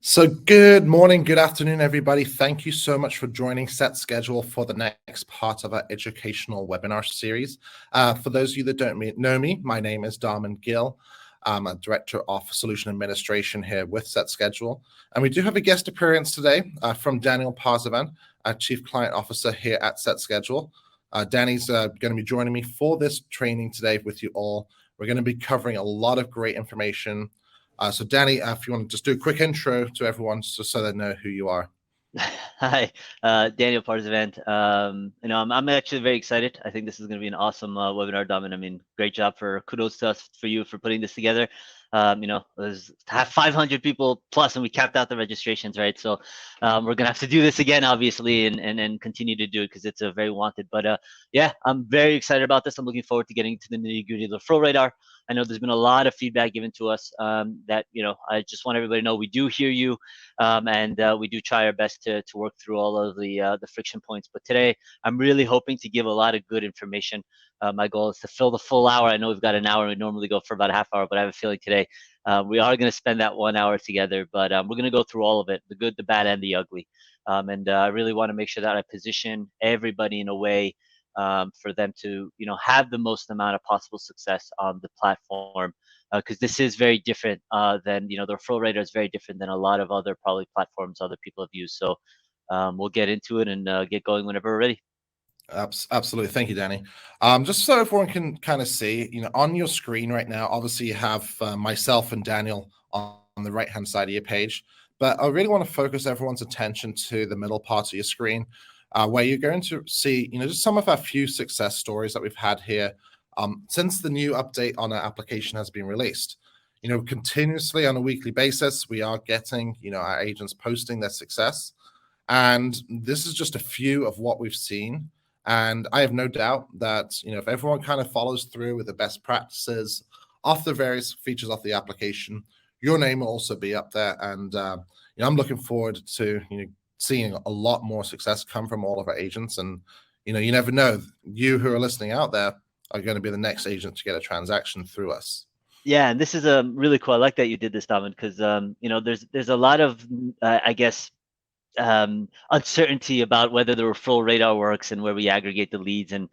So good morning, good afternoon, everybody. Thank you so much for joining SetSchedule for the next part of our educational webinar series. For those of you that don't know me, my name is Dhaman Gill. I'm a Director of Solution Administration here with SetSchedule. And we do have a guest appearance today from Daniel Parzivand, our Chief Client Officer here at SetSchedule. Danny's going to be joining me for this training today with you all. We're going to be covering a lot of great information. So Danny, if you want to just do a quick intro to everyone just so they know who you are. Hi, Daniel Parzivand. I'm actually very excited. I think this is going to be an awesome webinar, Dhaman. I mean, great job kudos to us for you for putting this together. There's 500 people plus, and we capped out the registrations, right? So we're gonna have to do this again, obviously, and continue to do it because it's a very wanted. But yeah, I'm very excited about this. I'm looking forward to getting to the nitty-gritty of the referral radar. I know there's been a lot of feedback given to us that I just want everybody to know we do hear you, and we do try our best to work through all of the friction points. But today, I'm really hoping to give a lot of good information. My goal is to fill the full hour. I know we've got an hour. We normally go for about a half hour, but I have a feeling today we are going to spend that 1 hour together. But we're going to go through all of it, the good, the bad, and the ugly. And I really want to make sure that I position everybody in a way for them to, have the most amount of possible success on the platform. Because this is very different than, the referral radar is very different than a lot of other probably platforms other people have used. So we'll get into it and get going whenever we're ready. Absolutely. Thank you, Danny. Just so everyone can kind of see, on your screen right now, obviously you have myself and Daniel on the right-hand side of your page, but I really want to focus everyone's attention to the middle part of your screen, where you're going to see, just some of our few success stories that we've had here since the new update on our application has been released. Continuously on a weekly basis, we are getting, our agents posting their success. And this is just a few of what we've seen. And I have no doubt that, if everyone kind of follows through with the best practices of the various features of the application, your name will also be up there. And, I'm looking forward to, seeing a lot more success come from all of our agents. And, you never know, you who are listening out there are going to be the next agent to get a transaction through us. Yeah, and this is really cool. I like that you did this, Dhaman, because there's a lot of I guess uncertainty about whether the referral radar works and where we aggregate the leads. And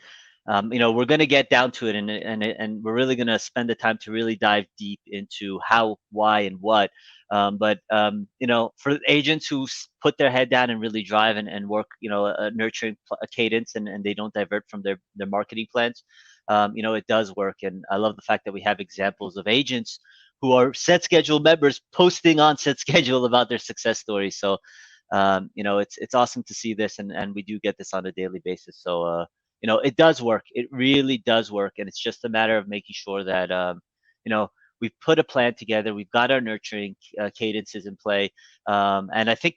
we're going to get down to it, and we're really going to spend the time to really dive deep into how, why, and what. But for agents who put their head down and really drive and work, nurturing a cadence, and they don't divert from their marketing plans, it does work. And I love the fact that we have examples of agents who are SetSchedule members posting on SetSchedule about their success stories. So it's awesome to see this, and we do get this on a daily basis. So it does work. It really does work, and it's just a matter of making sure that we've put a plan together. We've got our nurturing cadences in play, and I think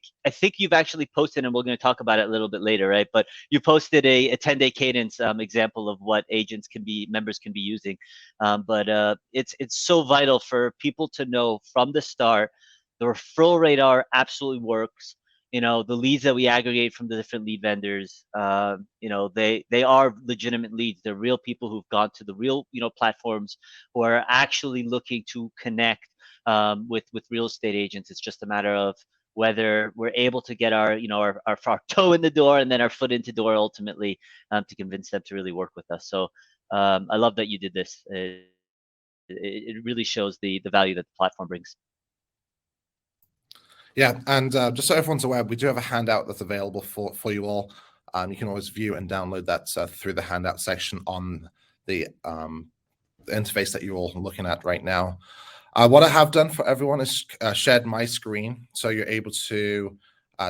you've actually posted, and we're going to talk about it a little bit later, right? But you posted a 10-day cadence example of what members can be using. But it's so vital for people to know from the start. The referral radar absolutely works. The leads that we aggregate from the different lead vendors, they are legitimate leads. They're real people who've gone to the real, platforms who are actually looking to connect with real estate agents. It's just a matter of whether we're able to get our toe in the door and then our foot into the door ultimately to convince them to really work with us. So I love that you did this. It really shows the value that the platform brings. Yeah, and just so everyone's aware, we do have a handout that's available for you all. You can always view and download that through the handout section on the interface that you're all looking at right now. What I have done for everyone is shared my screen, so you're able to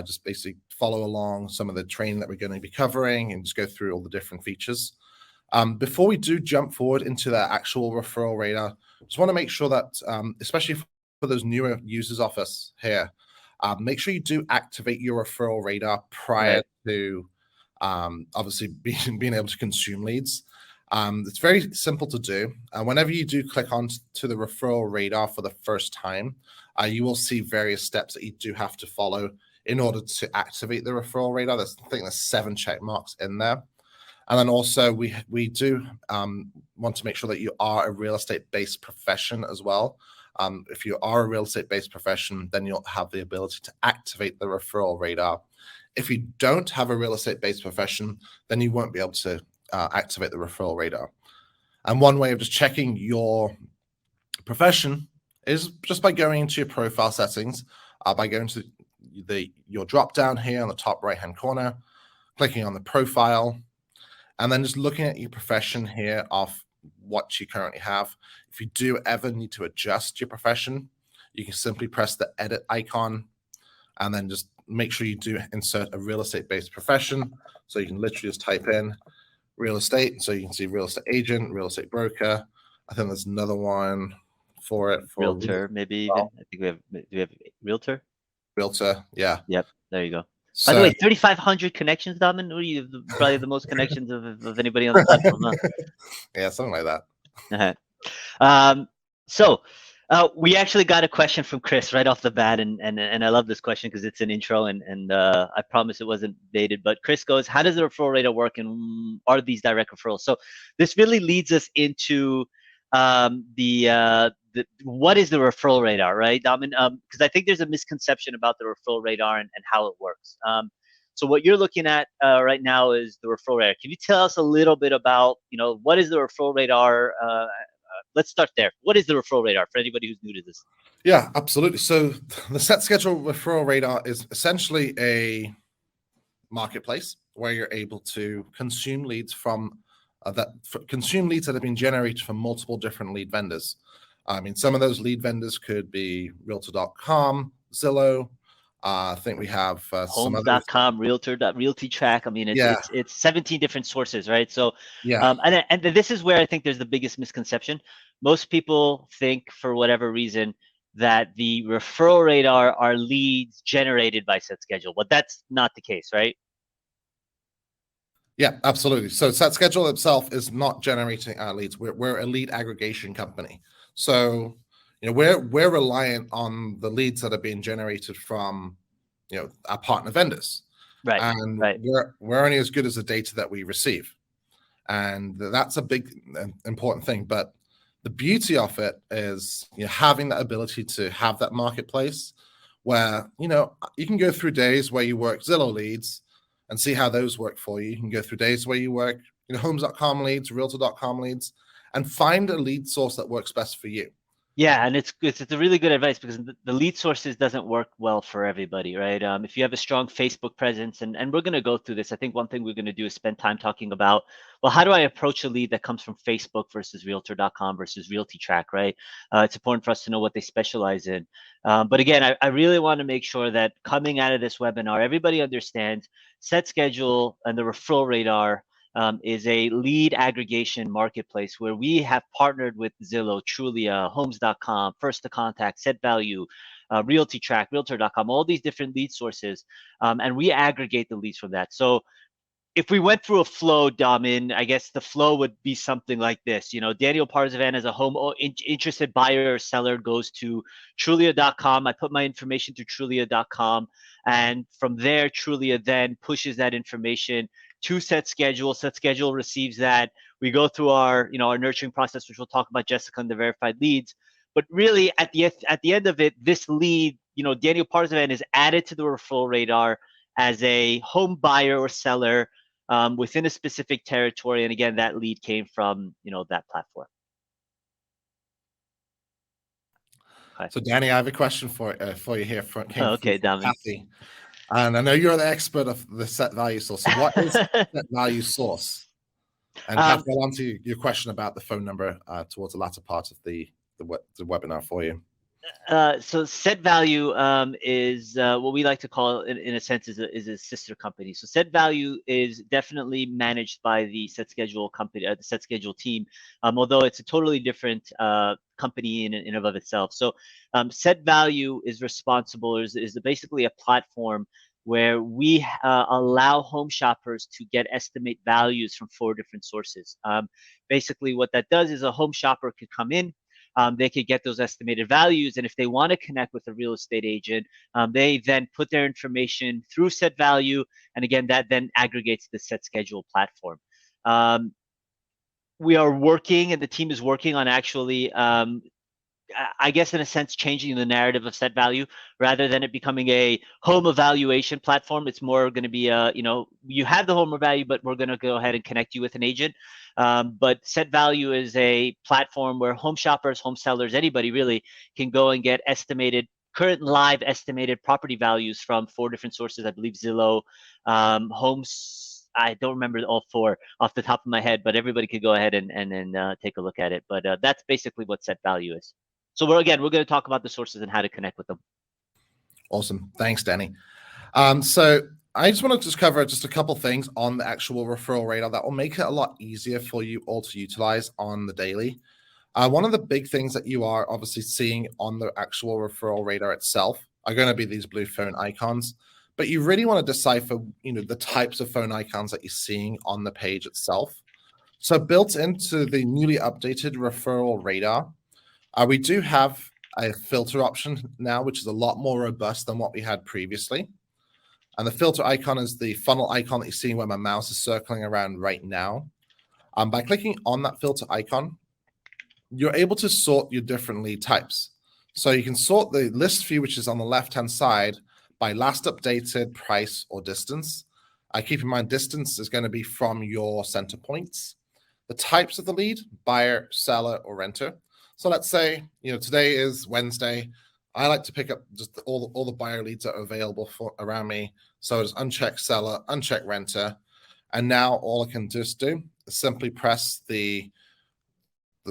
just basically follow along some of the training that we're going to be covering and just go through all the different features. Before we do jump forward into the actual referral radar, just want to make sure that, especially for those newer users of us here, make sure you do activate your referral radar prior to obviously being able to consume leads. It's very simple to do. Whenever you do click on to the referral radar for the first time, you will see various steps that you do have to follow in order to activate the referral radar. I think there's 7 check marks in there. And then also we do want to make sure that you are a real estate-based profession as well. If you are a real estate-based profession, then you'll have the ability to activate the referral radar. If you don't have a real estate-based profession, then you won't be able to activate the referral radar. And one way of just checking your profession is just by going into your profile settings, by going to your drop down here on the top right hand corner, clicking on the profile, and then just looking at your profession here of what you currently have. If you do ever need to adjust your profession, you can simply press the edit icon and then just make sure you do insert a real estate based profession. So you can literally just type in real estate. So you can see real estate agent, real estate broker. I think there's another one for it. For Realtor, maybe even. I think do we have realtor? Realtor, yeah. Yep, there you go. So, by the way, 3,500 connections, Dhaman. What are you? Probably the most connections of anybody on the platform, huh? Yeah, something like that. So we actually got a question from Chris right off the bat, and I love this question because it's an intro, and I promise it wasn't dated. But Chris goes, "How does the referral radar work, and are these direct referrals?" So this really leads us into what is the referral radar, right, Dhaman? Because I think there's a misconception about the referral radar and how it works. So what you're looking at right now is the referral radar. Can you tell us a little bit about, what is the referral radar? Let's start there. What is the referral radar for anybody who's new to this? Yeah, absolutely. So the SetSchedule Referral Radar is essentially a marketplace where you're able to consume leads from consume leads that have been generated from multiple different lead vendors. I mean, some of those lead vendors could be Realtor.com, Zillow. I think we have Homes.com, Realtytrax. I mean, it's 17 different sources, right? So, yeah, and this is where I think there's the biggest misconception. Most people think, for whatever reason, that the referral radar are leads generated by SetSchedule, but that's not the case, right? Yeah, absolutely. So SetSchedule itself is not generating our leads. We're a lead aggregation company. So, we're reliant on the leads that are being generated from, our partner vendors. Right. And right. we're only as good as the data that we receive. And that's a big important thing. But the beauty of it is, having that ability to have that marketplace where, you can go through days where you work Zillow leads and see how those work for you. You can go through days where you work, Homes.com leads, Realtor.com leads, and find a lead source that works best for you. Yeah, and it's a really good advice because the lead sources doesn't work well for everybody, right? If you have a strong Facebook presence, and we're going to go through this, I think one thing we're going to do is spend time talking about, well, how do I approach a lead that comes from Facebook versus Realtor.com versus Realtytrax, right? It's important for us to know what they specialize in. But again, I really want to make sure that coming out of this webinar, everybody understands SetSchedule and the referral radar is a lead aggregation marketplace where we have partnered with Zillow, Trulia, Homes.com, First to Contact, SetValue, Realtytrax, Realtor.com, all these different lead sources, and we aggregate the leads from that. So if we went through a flow, Dhaman, I guess the flow would be something like this. Daniel Parzivand as a interested buyer or seller goes to Trulia.com. I put my information to Trulia.com, and from there, Trulia then pushes that information to SetSchedule. SetSchedule receives that. We go through our nurturing process, which we'll talk about, Jessica, and the verified leads. But really, at the end of it, this lead, Daniel Parzivand is added to the referral radar as a home buyer or seller within a specific territory. And again, that lead came from that platform. Okay. So Danny, I have a question for you here. Okay, Dhaman. Kathy. And I know you're the expert of the set value source. So what is set value source? And Kathy, I'll answer your question about the phone number towards the latter part of the webinar for you. So SetValue is what we like to call, in a sense, is a sister company. So SetValue is definitely managed by the SetSchedule company, the SetSchedule team, although it's a totally different company in and of itself. So SetValue is responsible, is basically a platform where we allow home shoppers to get estimate values from 4 different sources. Basically, what that does is a home shopper could come in, they could get those estimated values, and if they want to connect with a real estate agent, they then put their information through SetValue, and again, that then aggregates the SetSchedule platform. We are working, and the team is working on actually I guess in a sense, changing the narrative of set value rather than it becoming a home evaluation platform. It's more going to be you have the home value, but we're going to go ahead and connect you with an agent. But set value is a platform where home shoppers, home sellers, anybody really can go and get current live estimated property values from 4 different sources. I believe Zillow, Homes. I don't remember all 4 off the top of my head, but everybody could go ahead and take a look at it. But that's basically what set value is. So we're going to talk about the sources and how to connect with them. Awesome. Thanks, Danny. So I just want to cover just a couple things on the actual referral radar that will make it a lot easier for you all to utilize on the daily. One of the big things that you are obviously seeing on the actual referral radar itself are going to be these blue phone icons, but you really want to decipher, the types of phone icons that you're seeing on the page itself. So built into the newly updated referral radar, we do have a filter option now, which is a lot more robust than what we had previously. And the filter icon is the funnel icon that you're seeing where my mouse is circling around right now. By clicking on that filter icon, you're able to sort your different lead types. So you can sort the list view, which is on the left-hand side, by last updated, price, or distance. Keep in mind, distance is going to be from your center points. The types of the lead, buyer, seller, or renter. So let's say, today is Wednesday. I like to pick up just all the buyer leads that are available around me. So it's unchecked seller, unchecked renter. And now all I can just do is simply press the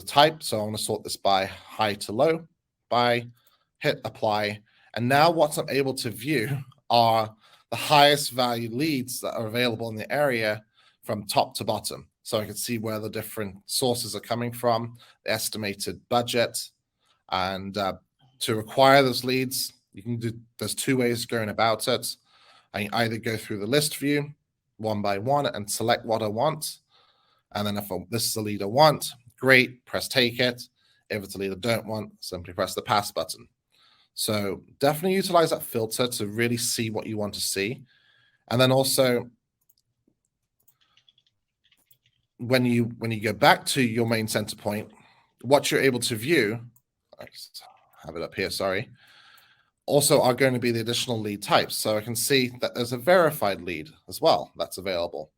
type. So I want to sort this by high to low, hit apply. And now what I'm able to view are the highest value leads that are available in the area from top to bottom. So I can see where the different sources are coming from, the estimated budget. And to acquire those leads, there's 2 ways going about it. I can either go through the list view one by one and select what I want. And then if this is the lead I want, great, press take it. If it's a lead I don't want, simply press the pass button. So definitely utilize that filter to really see what you want to see. And then also, when you go back to your main center point, what you're able to view, I just have it up here, sorry, also are going to be the additional lead types. So I can see that there's a verified lead as well that's available.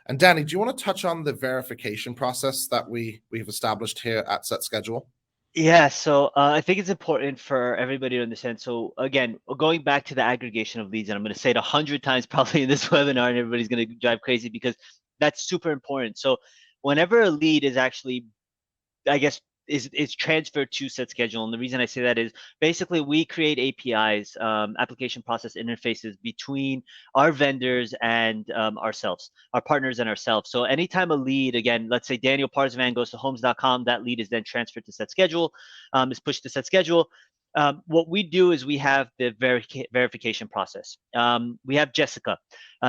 And Danny, do you want to touch on the verification process that we've established here at SetSchedule? Yeah, so I think it's important for everybody to understand. So again, going back to the aggregation of leads, and I'm going to say it 100 times probably in this webinar, and everybody's going to drive crazy because that's super important. So whenever a lead is actually, I guess, is transferred to SetSchedule, and the reason I say that is basically we create APIs, application process interfaces between our vendors and ourselves, our partners and ourselves. So anytime a lead, again, let's say Daniel Parzivand goes to homes.com, that lead is then transferred to SetSchedule, is pushed to SetSchedule. What we do is we have the verification process. We have Jessica.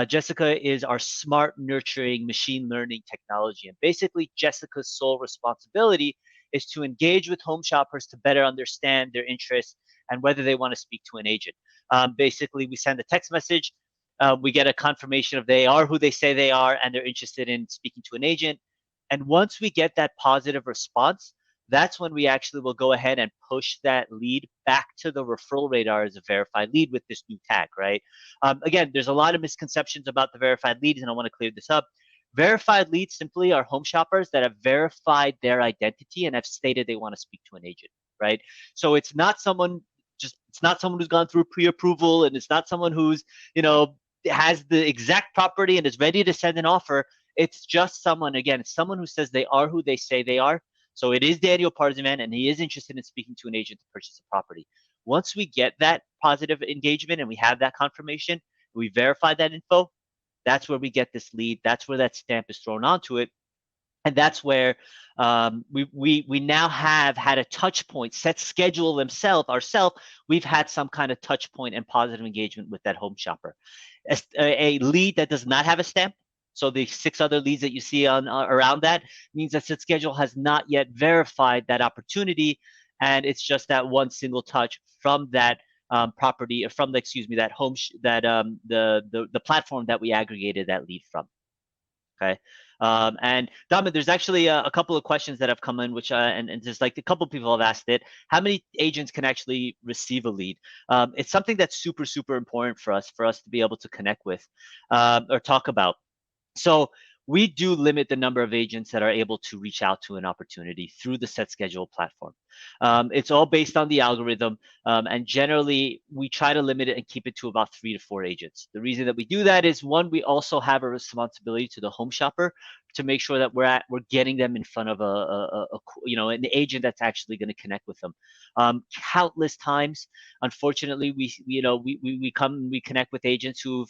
Jessica is our smart nurturing machine learning technology. And basically, Jessica's sole responsibility is to engage with home shoppers to better understand their interests and whether they want to speak to an agent. Basically, we send a text message. We get a confirmation of they are who they say they are and they're interested in speaking to an agent. And once we get that positive response, that's when we actually will go ahead and push that lead back to the referral radar as a verified lead with this new tag, right? Again, there's a lot of misconceptions about the verified leads, and I want to clear this up. Verified leads simply are home shoppers that have verified their identity and have stated they want to speak to an agent, right? So it's not someone who's gone through pre-approval, and it's not someone who's, has the exact property and is ready to send an offer. It's just someone, again, it's someone who says they are who they say they are. So it is Daniel Parzivand, and he is interested in speaking to an agent to purchase a property. Once we get that positive engagement and we have that confirmation, we verify that info, that's where we get this lead. That's where that stamp is thrown onto it. And that's where we now have had a touch point. SetSchedule ourselves, we've had some kind of touch point and positive engagement with that home shopper. A lead that does not have a stamp, so the 6 other leads that you see on around that means that SetSchedule has not yet verified that opportunity, and it's just that one single touch from that property, from the that home the platform that we aggregated that lead from. Okay. And Dhaman, there's actually a couple of questions that have come in, which and just like a couple of people have asked it. How many agents can actually receive a lead? It's something that's super, super important for us to be able to connect with or talk about. So we do limit the number of agents that are able to reach out to an opportunity through the SetSchedule platform. It's all based on the algorithm, and generally we try to limit it and keep it to about 3 to 4 agents. The reason that we do that is, one, we also have a responsibility to the home shopper to make sure that we're getting them in front of an agent that's actually going to connect with them. Countless times, unfortunately, we connect with agents who've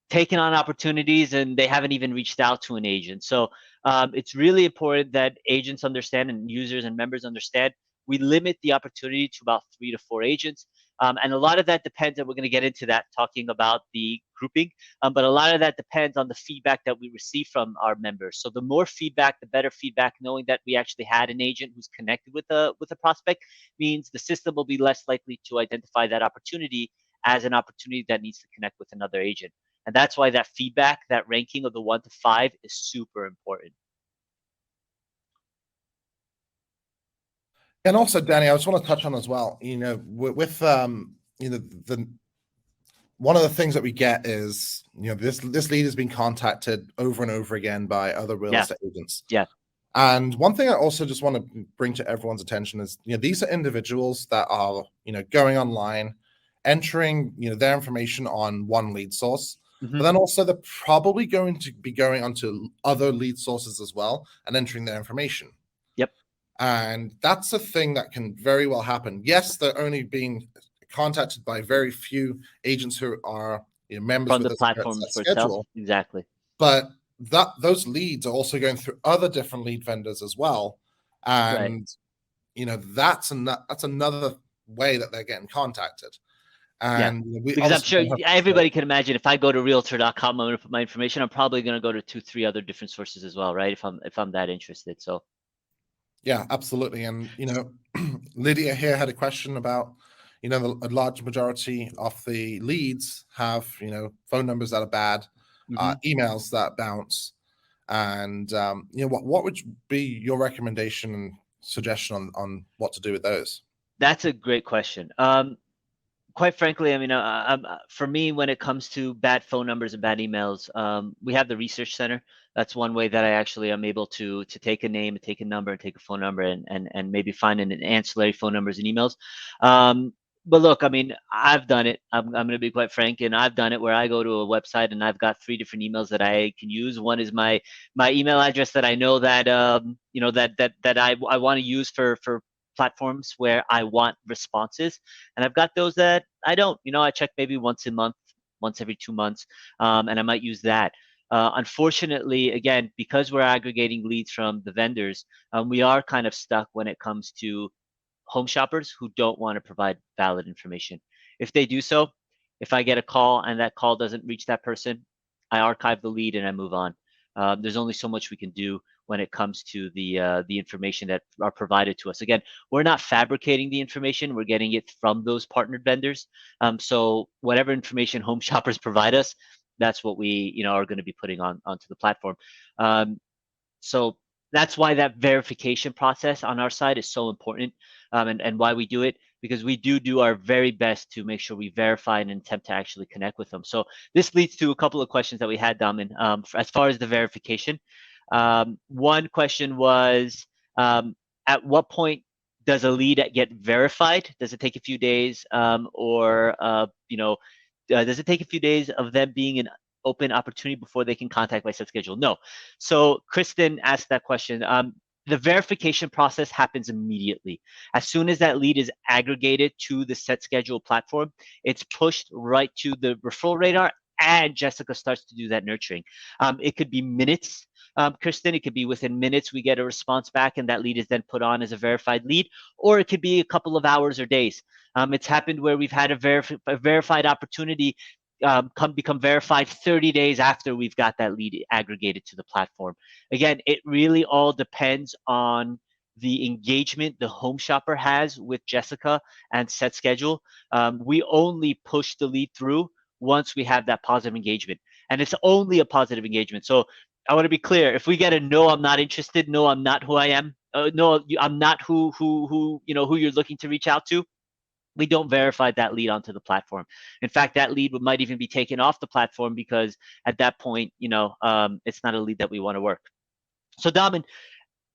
taken on opportunities and they haven't even reached out to an agent. So it's really important that agents understand and users and members understand we limit the opportunity to about 3 to 4 agents. And a lot of that depends, and we're going to get into that talking about the grouping, but a lot of that depends on the feedback that we receive from our members. So the more feedback, the better feedback, knowing that we actually had an agent who's connected with a prospect means the system will be less likely to identify that opportunity as an opportunity that needs to connect with another agent. And that's why that feedback, that ranking of the 1 to 5 is super important. And also, Danny, I just want to touch on as well, with the one of the things that we get is, this lead has been contacted over and over again by other real estate agents. Yeah. And one thing I also just want to bring to everyone's attention is, these are individuals that are, going online, entering, their information on one lead source, but then also they're probably going to be going onto other lead sources as well and entering their information. Yep. And that's a thing that can very well happen. Yes, they're only being contacted by very few agents who are members From with the platform for itself. Exactly. But those leads are also going through other different lead vendors as well, and that's another way that they're getting contacted. And because I'm sure everybody can imagine, if I go to realtor.com, I'm going to put my information, I'm probably going to go to 2-3 other different sources as well, right? If I'm that interested. So yeah, absolutely. And Lydia here had a question about a large majority of the leads have phone numbers that are bad, emails that bounce, and what would be your recommendation and suggestion on what to do with those? That's a great question. Quite frankly, I mean, for me, when it comes to bad phone numbers and bad emails, we have the research center. That's one way that I actually am able to take a name, take a number, and take a phone number, and maybe find an ancillary phone numbers and emails. But look, I mean, I've done it. I'm going to be quite frank, and I've done it where I go to a website and I've got 3 different emails that I can use. One is my email address that I know that that I want to use for platforms where I want responses, and I've got those that I don't. I check maybe once a month, once every 2 months, and I might use that. Unfortunately, again, because we're aggregating leads from the vendors, we are kind of stuck when it comes to home shoppers who don't want to provide valid information. If they do so, if I get a call and that call doesn't reach that person, I archive the lead and I move on. There's only so much we can do when it comes to the information that are provided to us. Again, we're not fabricating the information; we're getting it from those partnered vendors. So whatever information home shoppers provide us, that's what we are going to be putting onto the platform. So that's why that verification process on our side is so important, and why we do it, because we do our very best to make sure we verify and attempt to actually connect with them. So this leads to a couple of questions that we had, Dhaman, as far as the verification. One question was, at what point does a lead get verified? Does it take a few days, or does it take a few days of them being an open opportunity before they can contact by SetSchedule? No. So Kristen asked that question. The verification process happens immediately. As soon as that lead is aggregated to the SetSchedule platform, it's pushed right to the referral radar, and Jessica starts to do that nurturing. It could be minutes, Kristen. It could be within minutes we get a response back, and that lead is then put on as a verified lead, or it could be a couple of hours or days. It's happened where we've had a verified opportunity become verified 30 days after we've got that lead aggregated to the platform. Again, it really all depends on the engagement the home shopper has with Jessica and SetSchedule. We only push the lead through once we have that positive engagement, and it's only a positive engagement. So I want to be clear. If we get a no, I'm not interested. No, I'm not who I am. No, I'm not who who you're looking to reach out to. We don't verify that lead onto the platform. In fact, that lead might even be taken off the platform because at that point, it's not a lead that we want to work. So, Dhaman,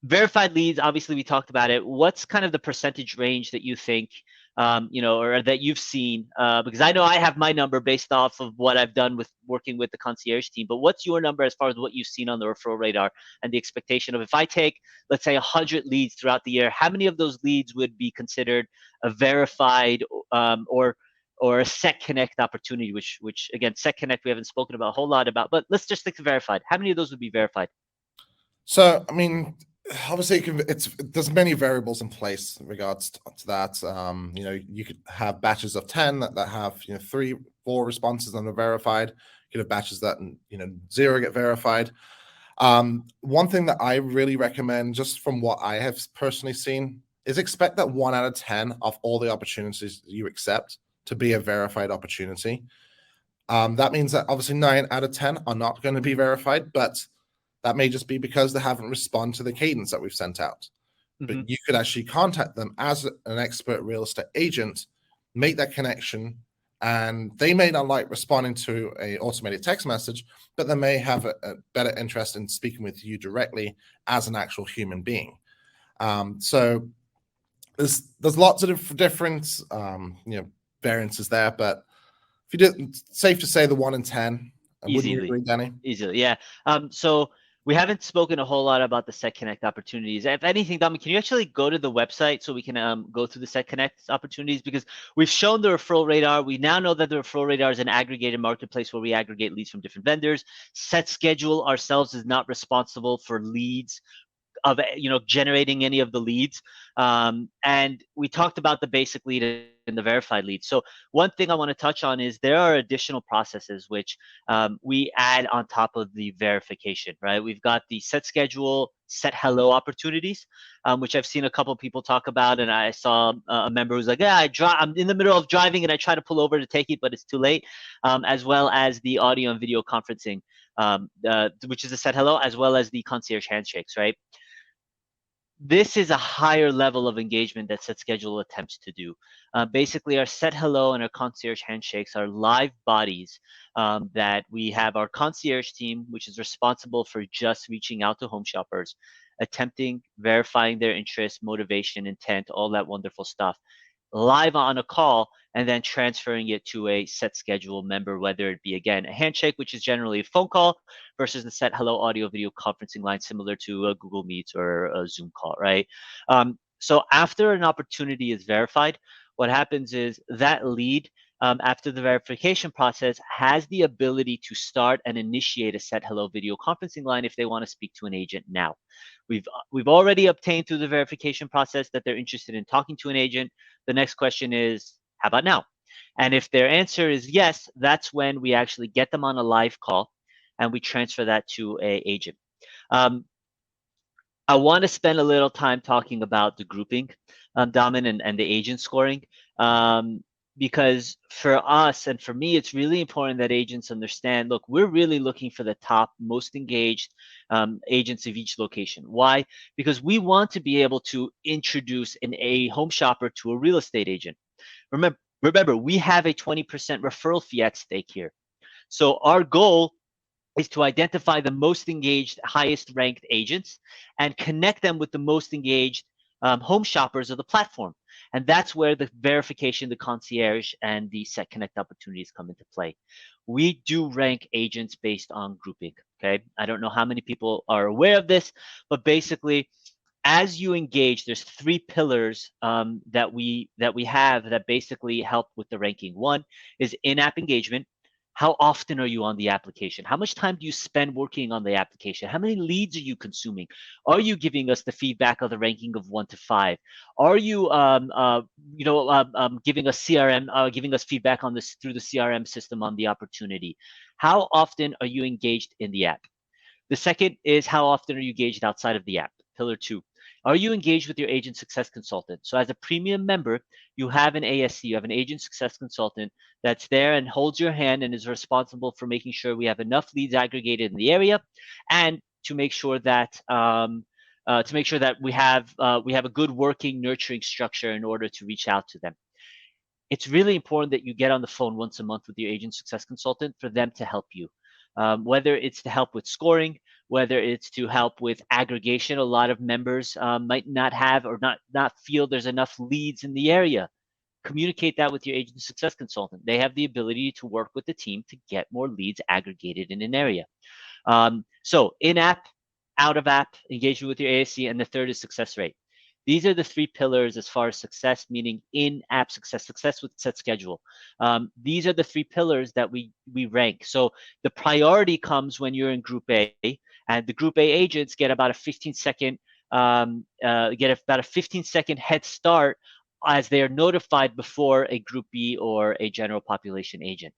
verified leads, obviously we talked about it. What's kind of the percentage range that you think, or that you've seen? Because I know I have my number based off of what I've done with working with the concierge team, but what's your number as far as what you've seen on the referral radar and the expectation of, if I take, let's say 100 leads throughout the year, how many of those leads would be considered a verified or a set connect opportunity, which again, set connect we haven't spoken about a whole lot about, but let's just stick to verified. How many of those would be verified? So, I mean, obviously, there's many variables in place in regards to that. You could have batches of 10 that have 3, 4 responses and are verified. You could have batches that 0 get verified. One thing that I really recommend, just from what I have personally seen, is expect that 1 out of 10 of all the opportunities you accept to be a verified opportunity. That means that obviously 9 out of 10 are not going to be verified, but that may just be because they haven't responded to the cadence that we've sent out. Mm-hmm. But you could actually contact them as an expert real estate agent, make that connection, and they may not like responding to an automated text message, but they may have a better interest in speaking with you directly as an actual human being. So there's lots of different variances there, but if you did, safe to say the 1 in 10. Wouldn't you agree, Danny? Easily, yeah. So we haven't spoken a whole lot about the Set Connect opportunities. If anything, Dhaman, can you actually go to the website so we can go through the Set Connect opportunities? Because we've shown the referral radar. We now know that the referral radar is an aggregated marketplace where we aggregate leads from different vendors. SetSchedule ourselves is not responsible for leads of generating any of the leads, and we talked about the basic lead and the verified lead. So one thing I want to touch on is there are additional processes which we add on top of the verification, right? We've got the set schedule, set hello opportunities, which I've seen a couple of people talk about, and I saw a member who's like, yeah, I'm in the middle of driving and I try to pull over to take it, but it's too late, as well as the audio and video conferencing, which is a set hello, as well as the concierge handshakes, right? This is a higher level of engagement that SetSchedule attempts to do. Basically, our Set Hello and our concierge handshakes are live bodies that we have our concierge team, which is responsible for just reaching out to home shoppers, attempting, verifying their interest, motivation, intent, all that wonderful stuff, live on a call, and then transferring it to a SetSchedule member, whether it be, again, a handshake, which is generally a phone call, versus the Set Hello audio video conferencing line, similar to a Google Meets or a Zoom call, right? So after an opportunity is verified, what happens is that lead, after the verification process, has the ability to start and initiate a Set Hello video conferencing line if they want to speak to an agent now. We've already obtained through the verification process that they're interested in talking to an agent. The next question is, how about now? And if their answer is yes, that's when we actually get them on a live call and we transfer that to an agent. I want to spend a little time talking about the grouping, Dhaman, and the agent scoring, because for us and for me, it's really important that agents understand, look, we're really looking for the top, most engaged agents of each location. Why? Because we want to be able to introduce a home shopper to a real estate agent. Remember, we have a 20% referral fee at stake here. So our goal is to identify the most engaged, highest ranked agents and connect them with the most engaged home shoppers of the platform. And that's where the verification, the concierge, and the Set Connect opportunities come into play. We do rank agents based on grouping, okay? I don't know how many people are aware of this, but basically, as you engage, there's 3 pillars that we have that basically help with the ranking. One is in-app engagement. How often are you on the application? How much time do you spend working on the application? How many leads are you consuming? Are you giving us the feedback of the ranking of 1 to 5? Are you, giving us CRM, giving us feedback on this through the CRM system on the opportunity? How often are you engaged in the app? The second is, how often are you engaged outside of the app? Pillar 2. Are you engaged with your agent success consultant? So as a premium member, you have an ASC, you have an agent success consultant that's there and holds your hand and is responsible for making sure we have enough leads aggregated in the area, and to make sure that we have a good working nurturing structure in order to reach out to them. It's really important that you get on the phone once a month with your agent success consultant for them to help you. Whether it's to help with scoring, whether it's to help with aggregation. A lot of members might not have or not feel there's enough leads in the area. Communicate that with your agent success consultant. They have the ability to work with the team to get more leads aggregated in an area. So in-app, out-of-app, engagement with your ASC, and the third is success rate. These are the three pillars as far as success, meaning in-app success, success with SetSchedule. These are the three pillars that we rank. So the priority comes when you're in Group A, and the Group A agents get about a 15-second head start as they are notified before a Group B or a general population agent.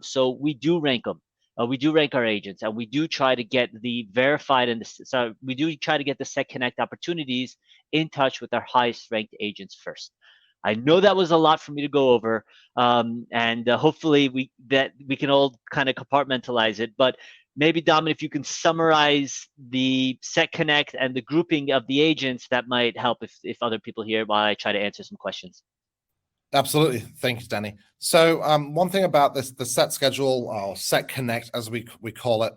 So we do rank them. We do rank our agents, and we do try to get the verified we do try to get the Set Connect opportunities in touch with our highest ranked agents first. I know that was a lot for me to go over, and hopefully we can all kind of compartmentalize it. But maybe, Dhaman, if you can summarize the Set Connect and the grouping of the agents, that might help if other people hear while I try to answer some questions. Absolutely. Thank you, Danny. So one thing about this, the SetSchedule or Set Connect, as we call it,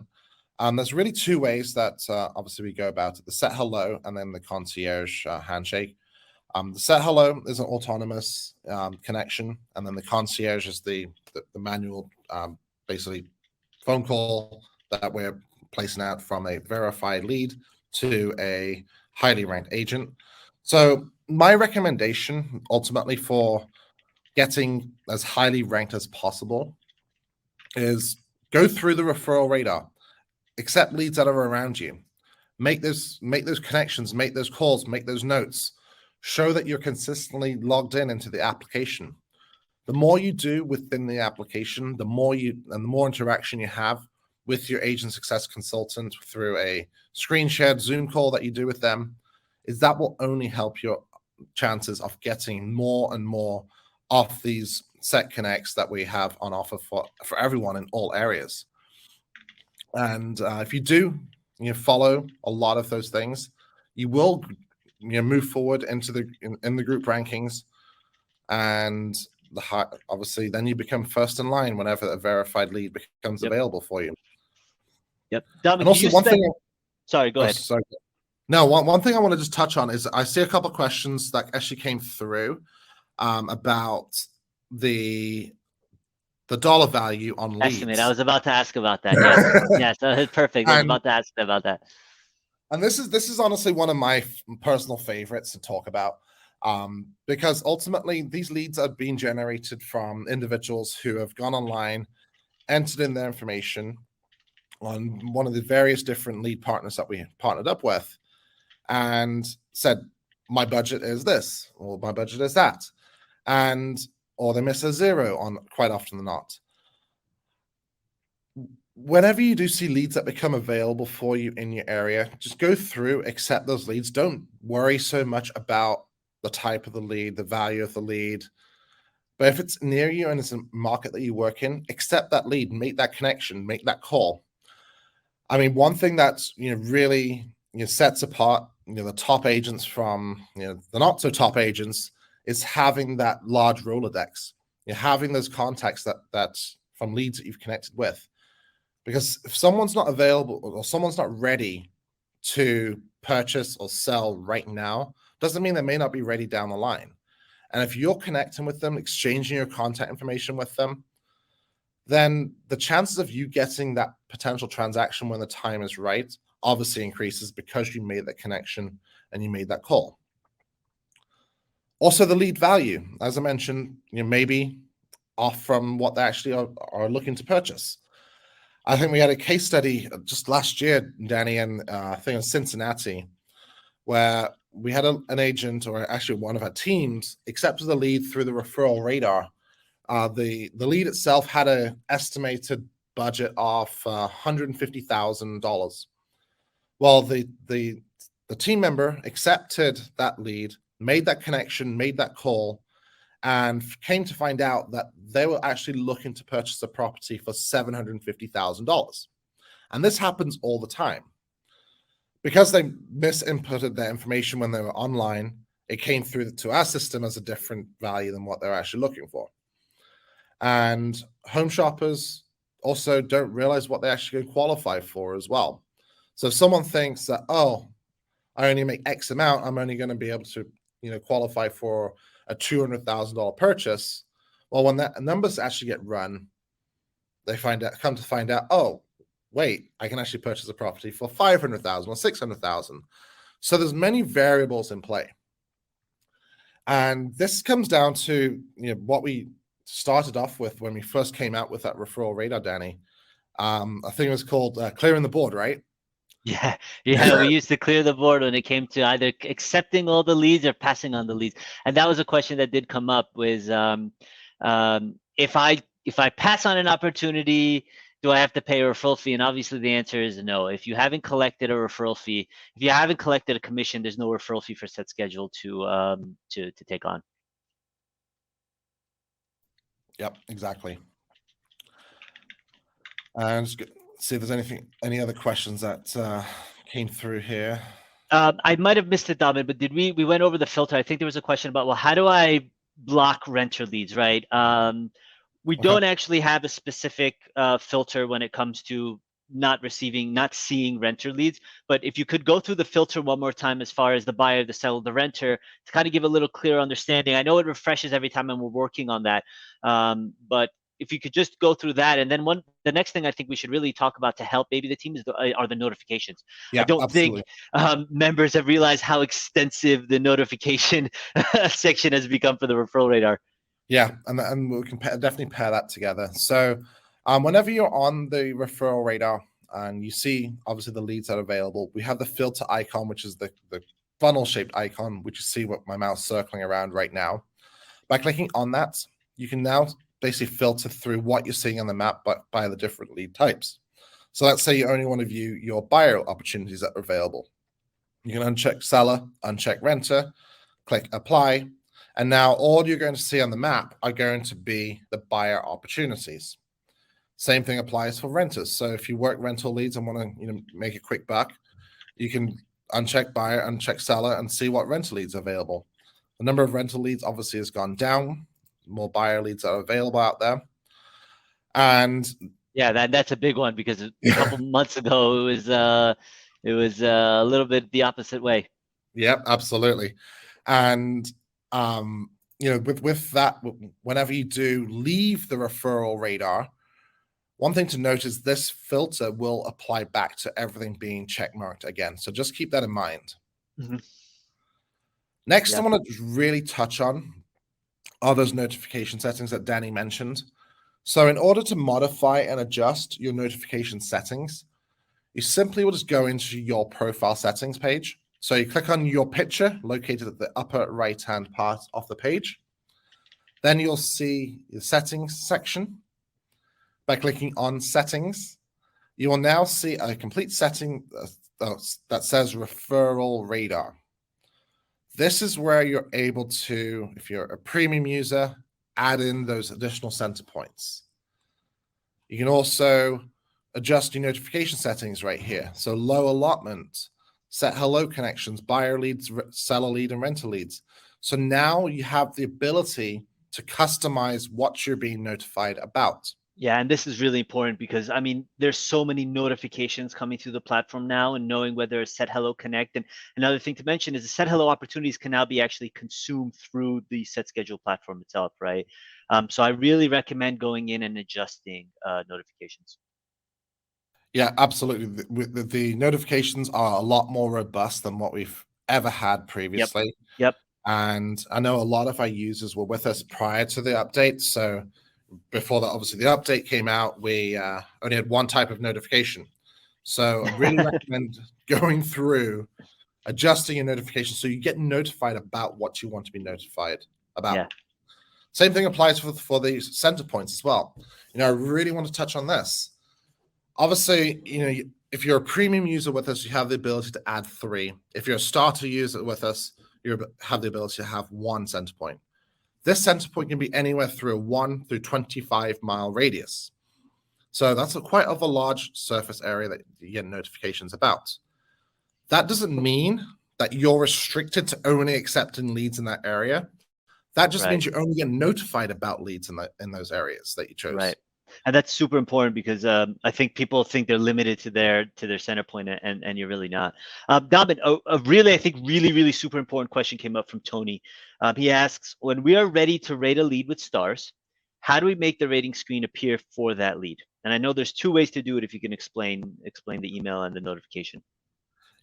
there's really two ways that obviously we go about it: the Set Hello and then the Concierge handshake. The Set Hello is an autonomous connection, and then the Concierge is the manual, basically phone call that we're placing out from a verified lead to a highly ranked agent. So my recommendation ultimately for getting as highly ranked as possible is go through the referral radar, accept leads that are around you, make those connections, make those calls, make those notes, show that you're consistently logged into the application. The more you do within the application, the more interaction you have with your agent success consultant through a screen shared Zoom call that you do with them, that will only help your chances of getting more and more of these Set Connects that we have on offer for everyone in all areas. And if you do follow a lot of those things, you will move forward into in the group rankings, and obviously then you become first in line whenever a verified lead becomes available for you. Yep. Dhaman, and also one thing. Sorry, go ahead. Sorry. No, one thing I want to just touch on is I see a couple of questions that actually came through about the dollar value on leads. Estimate. I was about to ask about that. Yes, yes, perfect. I was about to ask about that. And this is honestly one of my personal favorites to talk about, because ultimately these leads are being generated from individuals who have gone online, entered in their information on one of the various different lead partners that we partnered up with, and said, my budget is this, or my budget is that. Or they miss a zero on quite often than not. Whenever you do see leads that become available for you in your area, just go through, accept those leads. Don't worry so much about the type of the lead, the value of the lead. But if it's near you and it's a market that you work in, accept that lead, make that connection, make that call. I mean, one thing that's really sets apart the top agents from the not so top agents is having that large Rolodex. You're having those contacts that's from leads that you've connected with. Because if someone's not available or someone's not ready to purchase or sell right now, doesn't mean they may not be ready down the line. And if you're connecting with them, exchanging your contact information with them, then the chances of you getting that potential transaction when the time is right obviously increases because you made that connection and you made that call. Also, the lead value, as I mentioned, maybe off from what they actually are looking to purchase. I think we had a case study just last year, Danny, and I think in Cincinnati, where we had an agent, or actually one of our teams, accepted the lead through the referral radar. The lead itself had an estimated budget of $150,000. Well, the the team member accepted that lead, made that connection, made that call, and came to find out that they were actually looking to purchase a property for $750,000. And this happens all the time. Because they misinputted their information when they were online, it came through to our system as a different value than what they're actually looking for. And home shoppers also don't realize what they're actually going to qualify for as well. So if someone thinks that, oh, I only make X amount, I'm only going to be able to, qualify for a $200,000 purchase. Well, when that numbers actually get run, they come to find out, oh, wait, I can actually purchase a property for $500,000 or $600,000. So there's many variables in play. And this comes down to what we started off with when we first came out with that referral radar, Danny. I think it was called clearing the board, right? Yeah. We used to clear the board when it came to either accepting all the leads or passing on the leads. And that was a question that did come up was if I pass on an opportunity, do I have to pay a referral fee? And obviously the answer is no. If you haven't collected a referral fee, if you haven't collected a commission, there's no referral fee for SetSchedule to take on. Yep, exactly. And see if there's any other questions that came through here. I might have missed it, Dhaman, but we went over the filter. I think there was a question about, well, how do I block renter leads, right? We don't actually have a specific filter when it comes to not seeing renter leads. But if you could go through the filter one more time as far as the buyer, the seller, the renter, to kind of give a little clearer understanding. I know it refreshes every time and we're working on that. But if you could just go through that, and then the next thing I think we should really talk about to help maybe the team are the notifications. Yeah, I don't think members have realized how extensive the notification section has become for the referral radar. Yeah, and we can definitely pair that together. So whenever you're on the referral radar and you see obviously the leads that are available, we have the filter icon, which is the funnel shaped icon, which you see what my mouse circling around right now. By clicking on that, you can now basically filter through what you're seeing on the map by the different lead types. So let's say you only want to view your buyer opportunities that are available. You can uncheck seller, uncheck renter, click apply, and now all you're going to see on the map are going to be the buyer opportunities. Same thing applies for renters. So if you work rental leads and want to make a quick buck, you can uncheck buyer, uncheck seller, and see what rental leads are available. The number of rental leads obviously has gone down. More buyer leads are available out there. And yeah, that's a big one because a couple months ago it was a little bit the opposite way. Yeah, absolutely. And with that, whenever you do leave the referral radar, one thing to note is this filter will apply back to everything being checkmarked again. So just keep that in mind. Mm-hmm. Next, I want to really touch on are those notification settings that Danny mentioned. So in order to modify and adjust your notification settings, you simply will just go into your profile settings page. So you click on your picture located at the upper right-hand part of the page. Then you'll see the settings section. By clicking on settings, you will now see a complete setting that says referral radar. This is where you're able to, if you're a premium user, add in those additional center points. You can also adjust your notification settings right here. So low allotment, set hello connections, buyer leads, seller lead, and renter leads. So now you have the ability to customize what you're being notified about. Yeah, and this is really important because I mean, there's so many notifications coming through the platform now, and knowing whether it's set hello connect. And another thing to mention is the set hello opportunities can now be actually consumed through the SetSchedule platform itself, right? So I really recommend going in and adjusting notifications. Yeah, absolutely. The notifications are a lot more robust than what we've ever had previously. Yep. And I know a lot of our users were with us prior to the update. So before that, obviously, the update came out, we only had one type of notification. So I really recommend going through, adjusting your notifications so you get notified about what you want to be notified about. Yeah. Same thing applies for the center points as well. I really want to touch on this. Obviously, if you're a premium user with us, you have the ability to add 3. If you're a starter user with us, you have the ability to have 1 center point. This center point can be anywhere through a 1 through 25-mile radius. So that's quite a large surface area that you get notifications about. That doesn't mean that you're restricted to only accepting leads in that area. That just means you only get notified about leads in those areas that you chose. Right. And that's super important because I think people think they're limited to their center point, and you're really not. Dhaman, I think really super important question came up from Tony. He asks, when we are ready to rate a lead with stars, how do we make the rating screen appear for that lead? And I know there's 2 ways to do it. If you can explain the email and the notification.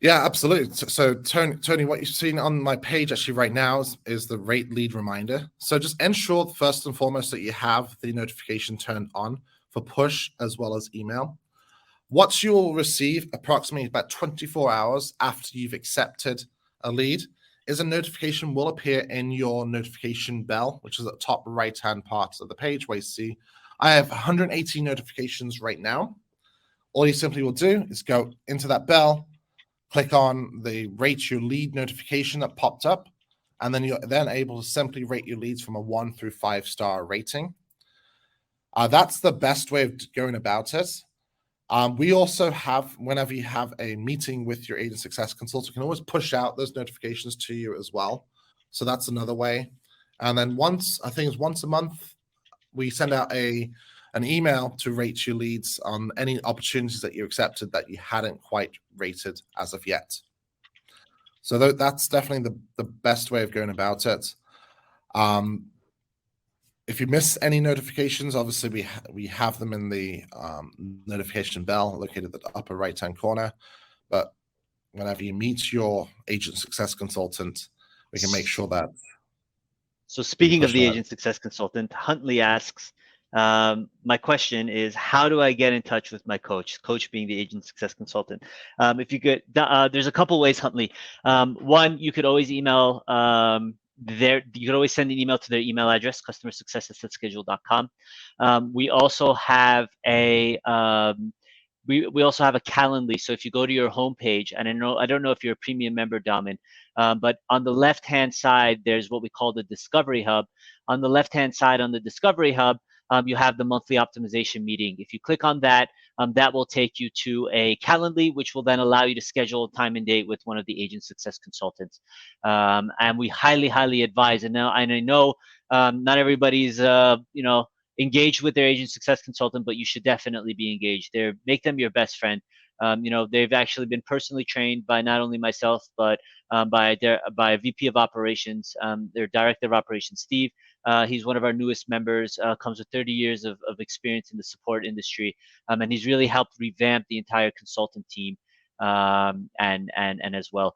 Yeah, absolutely. So Tony, what you've seen on my page actually right now is the rate lead reminder. So just ensure first and foremost that you have the notification turned on for push as well as email. What you will receive approximately about 24 hours after you've accepted a lead is a notification will appear in your notification bell, which is at the top right-hand part of the page where you see I have 180 notifications right now. All you simply will do is go into that bell, click on the rate your lead notification that popped up, and then you're then able to simply rate your leads from a 1 through 5-star rating. That's the best way of going about it. We also have, whenever you have a meeting with your agent success consultant, you can always push out those notifications to you as well. So that's another way. And then once a month, we send out an email to rate your leads on any opportunities that you accepted that you hadn't quite rated as of yet. So that's definitely the best way of going about it. If you miss any notifications, obviously we have them in the notification bell located at the upper right-hand corner. But whenever you meet your agent success consultant, we can make sure that. So speaking of the agent success consultant, Huntley asks, my question is, how do I get in touch with my coach being the agent success consultant? If you could, there's a couple ways, Huntley. One, you could always email you could always send an email to their email address, customersuccess@setschedule.com. We also have a we also have a Calendly. So if you go to your homepage, and I don't know if you're a premium member, Dhaman, but on the left-hand side, there's what we call the Discovery Hub. On the left-hand side, on the Discovery Hub, you have the monthly optimization meeting. If you click on that, that will take you to a Calendly, which will then allow you to schedule a time and date with one of the agent success consultants. And we highly advise. And I know not everybody's engaged with their agent success consultant, but you should definitely be engaged. Make them your best friend. They've actually been personally trained by not only myself, but by a VP of operations, their director of operations, Steve. He's one of our newest members, comes with 30 years of experience in the support industry, and he's really helped revamp the entire consultant team, and as well.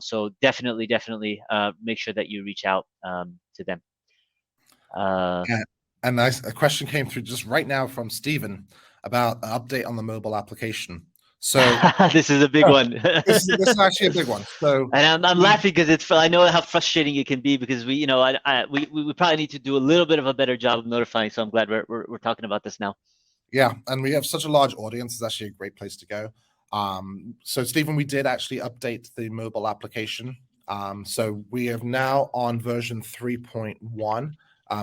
So definitely make sure that you reach out to them. And a question came through just right now from Stephen about an update on the mobile application. So this is a big one. this is actually a big one. So, and I'm laughing because I know how frustrating it can be, because we probably need to do a little bit of a better job of notifying. So I'm glad we're talking about this now. Yeah, and we have such a large audience. It's actually a great place to go. So Stephen, we did actually update the mobile application. So we are now on version 3.1.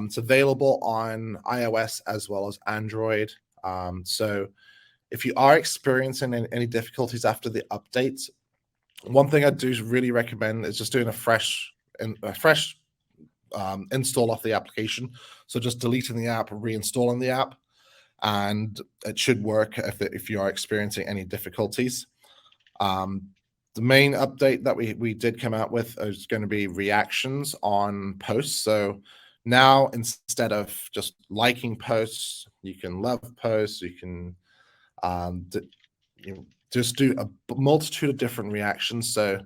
It's available on iOS as well as Android. So if you are experiencing any difficulties after the update, one thing I do really recommend is just doing a fresh install of the application. So just deleting the app, reinstalling the app, and it should work if you are experiencing any difficulties. The main update that we did come out with is going to be reactions on posts. So now, instead of just liking posts, you can love posts. You can just do a multitude of different reactions. So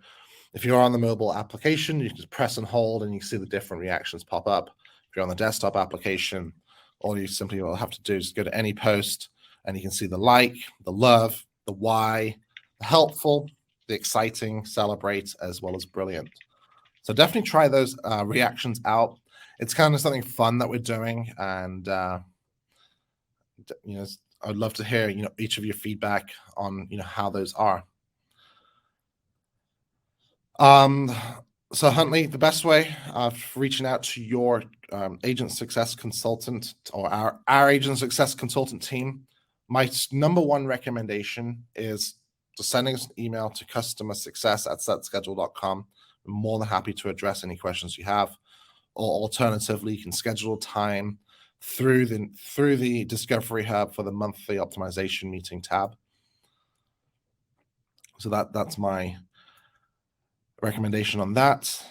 if you're on the mobile application, you can just press and hold, and you see the different reactions pop up. If you're on the desktop application, all you simply will have to do is go to any post, and you can see the like, the love, the why, the helpful, the exciting, celebrate, as well as brilliant. So definitely try those reactions out. It's kind of something fun that we're doing, and I would love to hear, each of your feedback on, how those are. So Huntley, the best way of reaching out to your agent success consultant or our agent success consultant team, my number one recommendation is to sending us an email to customersuccess@setschedule.com. I'm more than happy to address any questions you have. Or alternatively, you can schedule time through the Discovery Hub for the monthly optimization meeting tab. So that's my recommendation on that.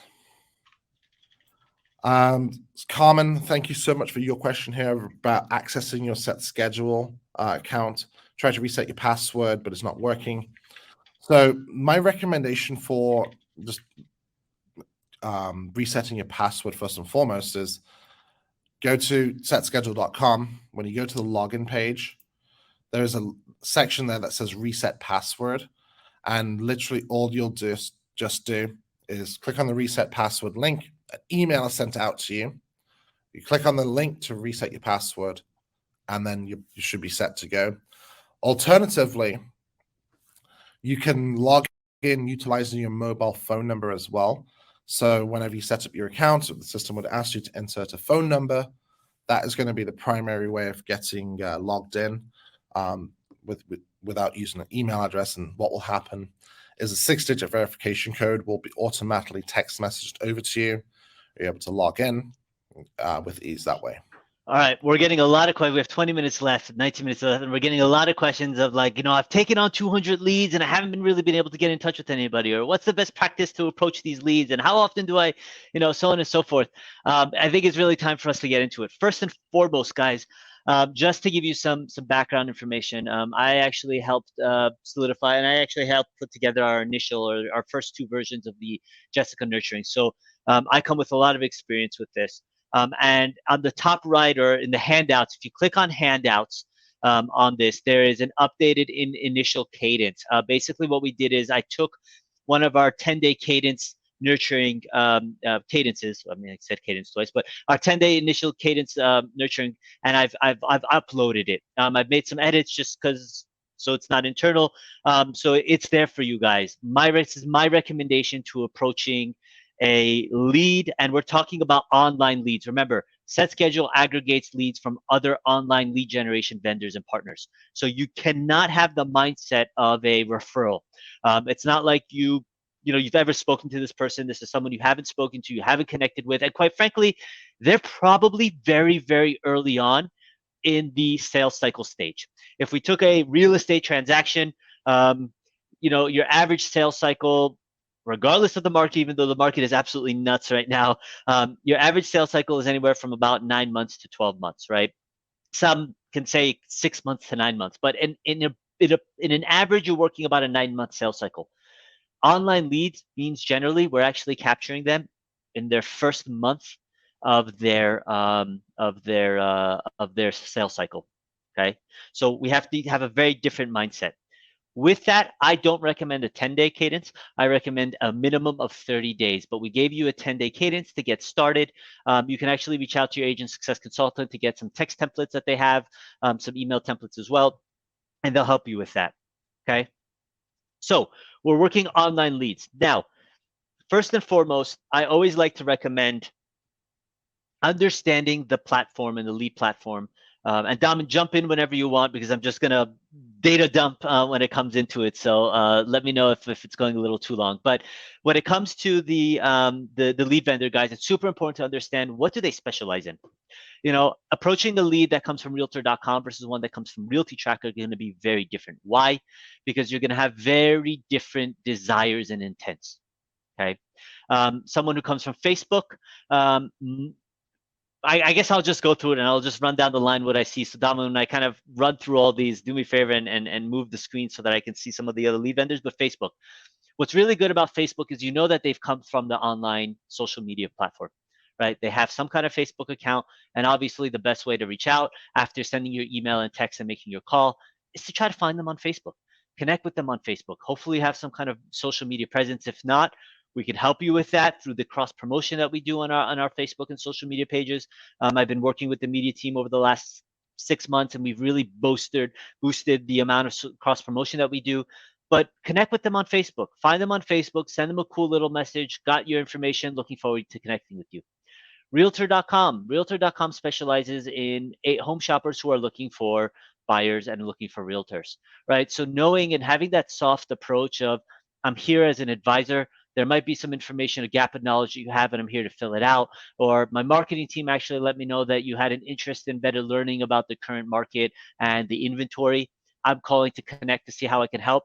Carmen, thank you so much for your question here about accessing your SetSchedule account. Try to reset your password, but it's not working. So my recommendation for just resetting your password first and foremost is go to setschedule.com. When you go to the login page, there's a section there that says reset password, and literally all you'll just do is click on the reset password link. An email is sent out to you. You click on the link to reset your password, and then you should be set to go. Alternatively, you can log in utilizing your mobile phone number as well. So whenever you set up your account, the system would ask you to insert a phone number. That is going to be the primary way of getting logged in without using an email address. And what will happen is a 6-digit verification code will be automatically text messaged over to you. You're able to log in with ease that way. All right, we're getting a lot of questions. We have 20 minutes left, 19 minutes left, and we're getting a lot of questions of like, I've taken on 200 leads and I haven't really been able to get in touch with anybody, or what's the best practice to approach these leads, and how often do I, so on and so forth. I think it's really time for us to get into it. First and foremost, guys, just to give you some background information, I actually helped solidify, and I actually helped put together our initial or our first 2 versions of the Jessica Nurturing. So I come with a lot of experience with this. And on the top right or in the handouts, if you click on handouts on this, there is an updated initial cadence. Basically, what we did is I took one of our 10-day cadence nurturing cadences. I mean, I said cadence twice, but our 10-day initial cadence nurturing, and I've uploaded it. I've made some edits just because, so it's not internal. So it's there for you guys. This is my recommendation to approaching a lead, and we're talking about online leads. Remember, SetSchedule aggregates leads from other online lead generation vendors and partners. So you cannot have the mindset of a referral. It's not like you've ever spoken to this person. This is someone you haven't spoken to, you haven't connected with, and quite frankly, they're probably very, very early on in the sales cycle stage. If we took a real estate transaction, your average sales cycle, regardless of the market, even though the market is absolutely nuts right now, your average sales cycle is anywhere from about 9 months to 12 months, right? Some can say 6 months to 9 months, but in an average, you're working about a 9-month sales cycle. Online leads means generally we're actually capturing them in their first month of their sales cycle. Okay, so we have to have a very different mindset. With that, I don't recommend a 10-day cadence. I recommend a minimum of 30 days, but we gave you a 10-day cadence to get started. You can actually reach out to your agent success consultant to get some text templates that they have, some email templates as well, and they'll help you with that, okay? So we're working online leads. Now, first and foremost, I always like to recommend understanding the platform and the lead platform. And Dhaman, jump in whenever you want, because I'm just gonna data dump when it comes into it. So let me know if it's going a little too long. But when it comes to the lead vendor, guys, it's super important to understand what do they specialize in. Approaching the lead that comes from Realtor.com versus one that comes from Realtytrax are going to be very different. Why? Because you're going to have very different desires and intents. Okay, someone who comes from Facebook. I guess I'll just go through it and I'll just run down the line what I see. So Dhaman, when I kind of run through all these, do me a favor and move the screen so that I can see some of the other lead vendors. But Facebook, what's really good about Facebook is that they've come from the online social media platform, right? They have some kind of Facebook account, and obviously the best way to reach out after sending your email and text and making your call is to try to find them on Facebook. Connect with them on Facebook. Hopefully you have some kind of social media presence. If not, we can help you with that through the cross promotion that we do on our Facebook and social media pages. I've been working with the media team over the last 6 months, and we've really boosted the amount of cross promotion that we do. But connect with them on Facebook. Find them on Facebook. Send them a cool little message. Got your information. Looking forward to connecting with you. Realtor.com. Realtor.com specializes in home shoppers who are looking for buyers and looking for realtors, right? So knowing and having that soft approach of, I'm here as an advisor. There might be some information, a gap of knowledge that you have, and I'm here to fill it out. Or my marketing team actually let me know that you had an interest in better learning about the current market and the inventory. I'm calling to connect to see how I can help.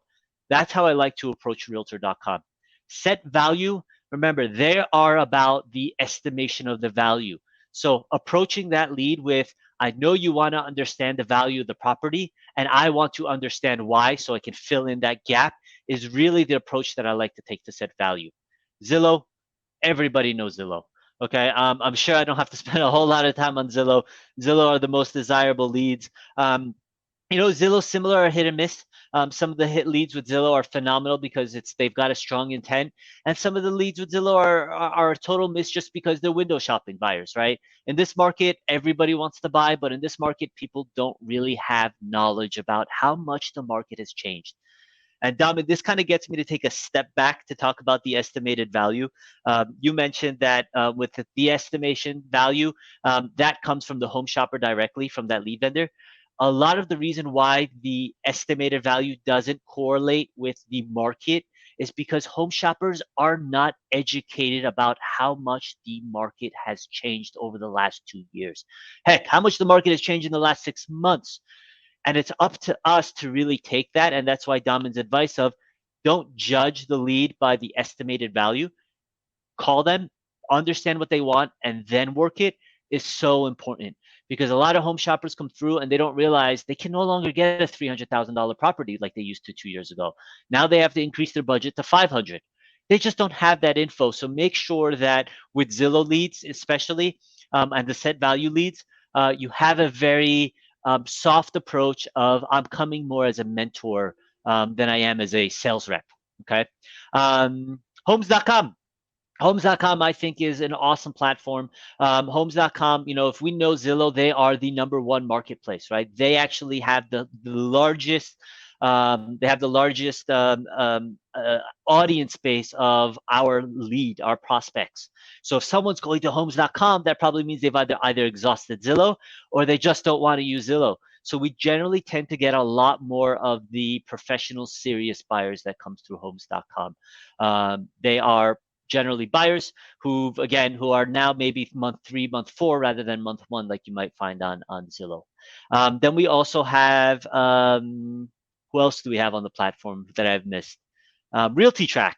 That's how I like to approach Realtor.com. Set value. Remember, they are about the estimation of the value. So approaching that lead with, I know you want to understand the value of the property, and I want to understand why so I can fill in that gap, is really the approach that I like to take to set value. Zillow, everybody knows Zillow. Okay, I'm sure I don't have to spend a whole lot of time on Zillow. Zillow are the most desirable leads. Zillow, similar or hit and miss. Some of the hit leads with Zillow are phenomenal because they've got a strong intent, and some of the leads with Zillow are a total miss just because they're window shopping buyers, right? In this market, everybody wants to buy, but in this market, people don't really have knowledge about how much the market has changed. And Dhaman, this kind of gets me to take a step back to talk about the estimated value. You mentioned that with the estimation value, that comes from the home shopper directly from that lead vendor. A lot of the reason why the estimated value doesn't correlate with the market is because home shoppers are not educated about how much the market has changed over the last 2 years. Heck, how much the market has changed in the last 6 months. And it's up to us to really take that. And that's why Damon's advice of, don't judge the lead by the estimated value. Call them, understand what they want, and then work it is so important. Because a lot of home shoppers come through and they don't realize they can no longer get a $300,000 property like they used to 2 years ago. Now they have to increase their budget to 500. They just don't have that info. So make sure that with Zillow leads, especially, and the set value leads, you have a very soft approach of, I'm coming more as a mentor than I am as a sales rep. Okay. Homes.com. Homes.com, I think, is an awesome platform. Homes.com, if we know Zillow, they are the #1 marketplace, right? They actually have the largest, audience base of our lead, our prospects. So if someone's going to Homes.com, that probably means they've either exhausted Zillow or they just don't want to use Zillow. So we generally tend to get a lot more of the professional, serious buyers that comes through Homes.com. They are generally buyers who are now maybe month 3, month 4 rather than month 1, like you might find on Zillow. Then we also have, who else do we have on the platform that I've missed? Realtytrax.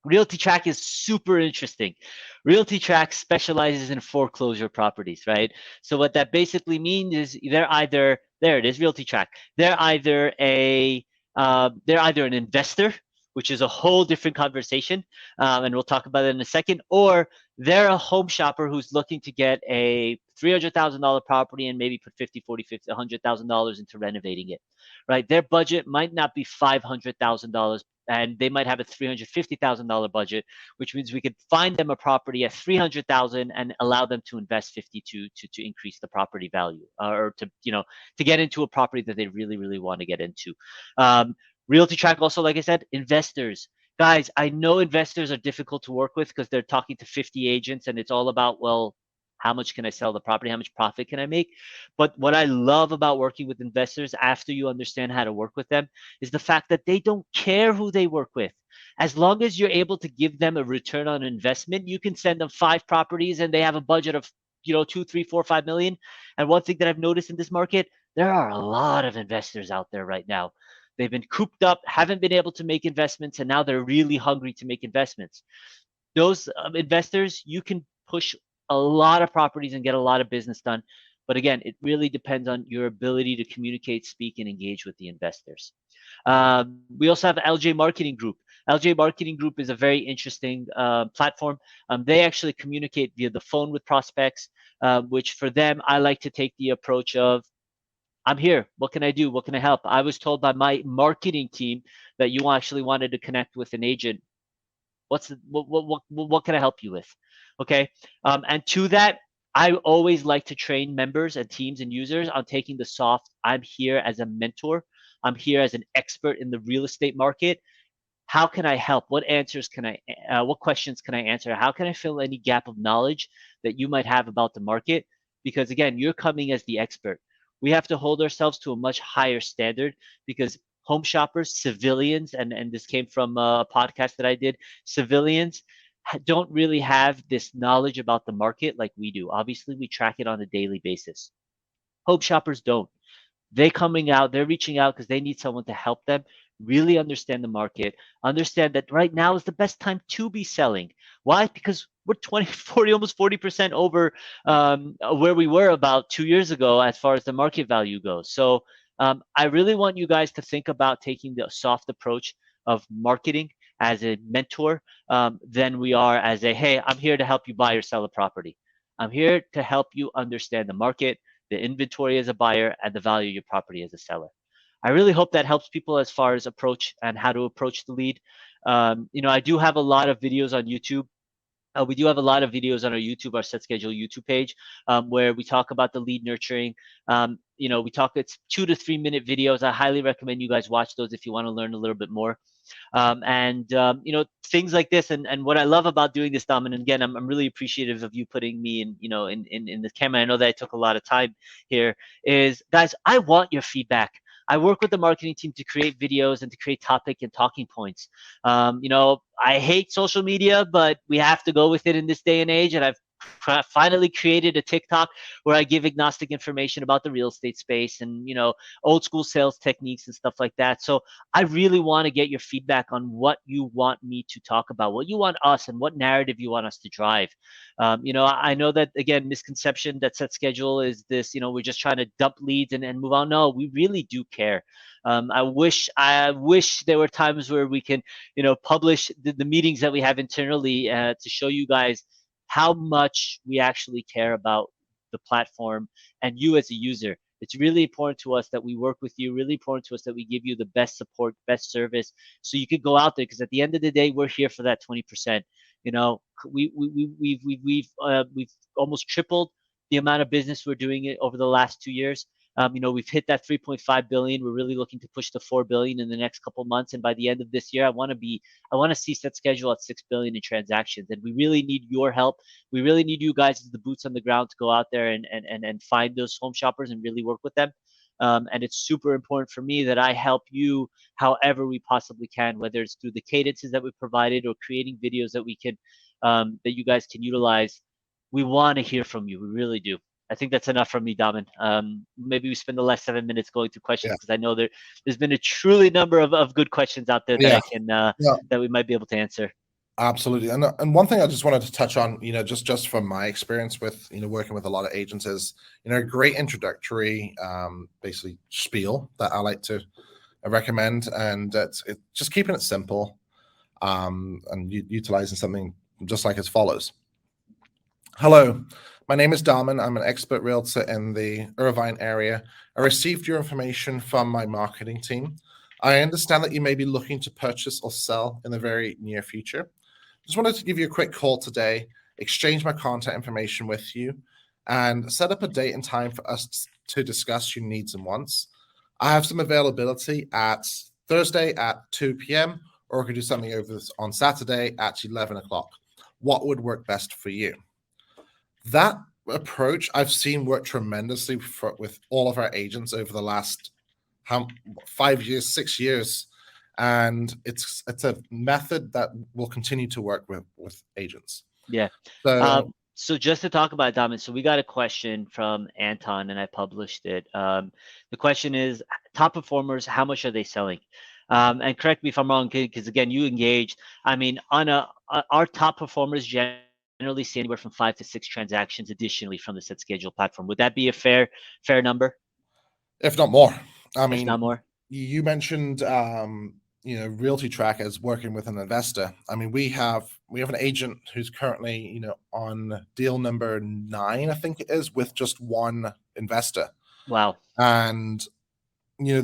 Realtytrax is super interesting. Realtytrax specializes in foreclosure properties, right? So what that basically means is they're either, there it is, Realtytrax. They're either an investor, which is a whole different conversation, and we'll talk about it in a second, or they're a home shopper who's looking to get a $300,000 property and maybe put $50,000, $40,000, $50,000, $100,000 into renovating it, right? Their budget might not be $500,000, and they might have a $350,000 budget, which means we could find them a property at $300,000 and allow them to invest $52,000 to increase the property value, or to get into a property that they really, really want to get into. Realtytrax also, like I said, investors. Guys, I know investors are difficult to work with because they're talking to 50 agents and it's all about, well, how much can I sell the property? How much profit can I make? But what I love about working with investors after you understand how to work with them is the fact that they don't care who they work with. As long as you're able to give them a return on investment, you can send them 5 properties and they have a budget of 2, 3, 4, 5 million. And one thing that I've noticed in this market, there are a lot of investors out there right now. They've been cooped up, haven't been able to make investments, and now they're really hungry to make investments. Those investors, you can push a lot of properties and get a lot of business done. But again, it really depends on your ability to communicate, speak, and engage with the investors. We also have LJ Marketing Group. LJ Marketing Group is a very interesting platform. They actually communicate via the phone with prospects, which for them, I like to take the approach of, I'm here. What can I do? What can I help? I was told by my marketing team that you actually wanted to connect with an agent. What can I help you with? Okay. And to that, I always like to train members and teams and users on taking the soft. I'm here as a mentor. I'm here as an expert in the real estate market. How can I help? What answers can what questions can I answer? How can I fill any gap of knowledge that you might have about the market? Because again, you're coming as the expert. We have to hold ourselves to a much higher standard because home shoppers, civilians, and this came from a podcast that I did, civilians don't really have this knowledge about the market like we do. Obviously, we track it on a daily basis. Home shoppers don't. They're reaching out because they need someone to help them really understand the market, understand that right now is the best time to be selling. Why? Because we're 20, 40, almost 40% over where we were about 2 years ago as far as the market value goes. So I really want you guys to think about taking the soft approach of marketing as a mentor than we are as a, hey, I'm here to help you buy or sell a property. I'm here to help you understand the market, the inventory as a buyer, and the value of your property as a seller. I really hope that helps people as far as approach and how to approach the lead. I do have a lot of videos on YouTube. We do have a lot of videos on our YouTube, our SetSchedule YouTube page, where we talk about the lead nurturing. It's 2 to 3 minute videos. I highly recommend you guys watch those if you want to learn a little bit more. Things like this. And what I love about doing this, Dhaman, and again, I'm really appreciative of you putting me in the camera. I know that I took a lot of time here. Is guys, I want your feedback. I work with the marketing team to create videos and to create topic and talking points. I hate social media, but we have to go with it in this day and age. And I've finally created a TikTok where I give agnostic information about the real estate space and, old school sales techniques and stuff like that. So I really want to get your feedback on what you want me to talk about, what you want us and what narrative you want us to drive. I know that, again, misconception that SetSchedule is this, we're just trying to dump leads and move on. No, we really do care. I wish there were times where we can, publish the meetings that we have internally to show you guys how much we actually care about the platform and you as a user. It's really important to us that we work with you, really important to us that we give you the best support, best service, so you could go out there, because at the end of the day, we're here for that 20%. We've almost tripled the amount of business we're doing it over the last 2 years. We've hit that 3.5 billion. We're really looking to push to 4 billion in the next couple months. And by the end of this year, I want to see SetSchedule at 6 billion in transactions. And we really need your help. We really need you guys as the boots on the ground to go out there and find those home shoppers and really work with them. And it's super important for me that I help you however we possibly can, whether it's through the cadences that we provided or creating videos that we can, that you guys can utilize. We want to hear from you. We really do. I think that's enough from me, Dhaman. Maybe we spend the last 7 minutes going through questions, because I know there's been a truly number of good questions out there that I can that we might be able to answer. Absolutely. And one thing I just wanted to touch on, just from my experience with, working with a lot of agents is, a great introductory, basically spiel that I like to recommend. And it's just keeping it simple and utilizing something just like as follows. Hello, my name is Dhaman. I'm an expert realtor in the Irvine area. I received your information from my marketing team. I understand that you may be looking to purchase or sell in the very near future. Just wanted to give you a quick call today, exchange my contact information with you, and set up a date and time for us to discuss your needs and wants. I have some availability at Thursday at 2 p.m., or I could do something over on Saturday at 11 o'clock. What would work best for you? That approach I've seen work tremendously with all of our agents over the last 5 years, 6 years. And it's a method that will continue to work with agents. Yeah. So just to talk about it, Dhaman, so we got a question from Anton, and I published it. The question is, top performers, how much are they selling? And correct me if I'm wrong, because again, you engaged. I mean, our top performers generally see anywhere from 5 to 6 transactions additionally from the SetSchedule platform. Would that be a fair number? If not more. I mean, if not more. You mentioned Realtytrax as working with an investor. I mean, we have an agent who's currently, on deal number 9, I think it is, with just one investor. Wow. And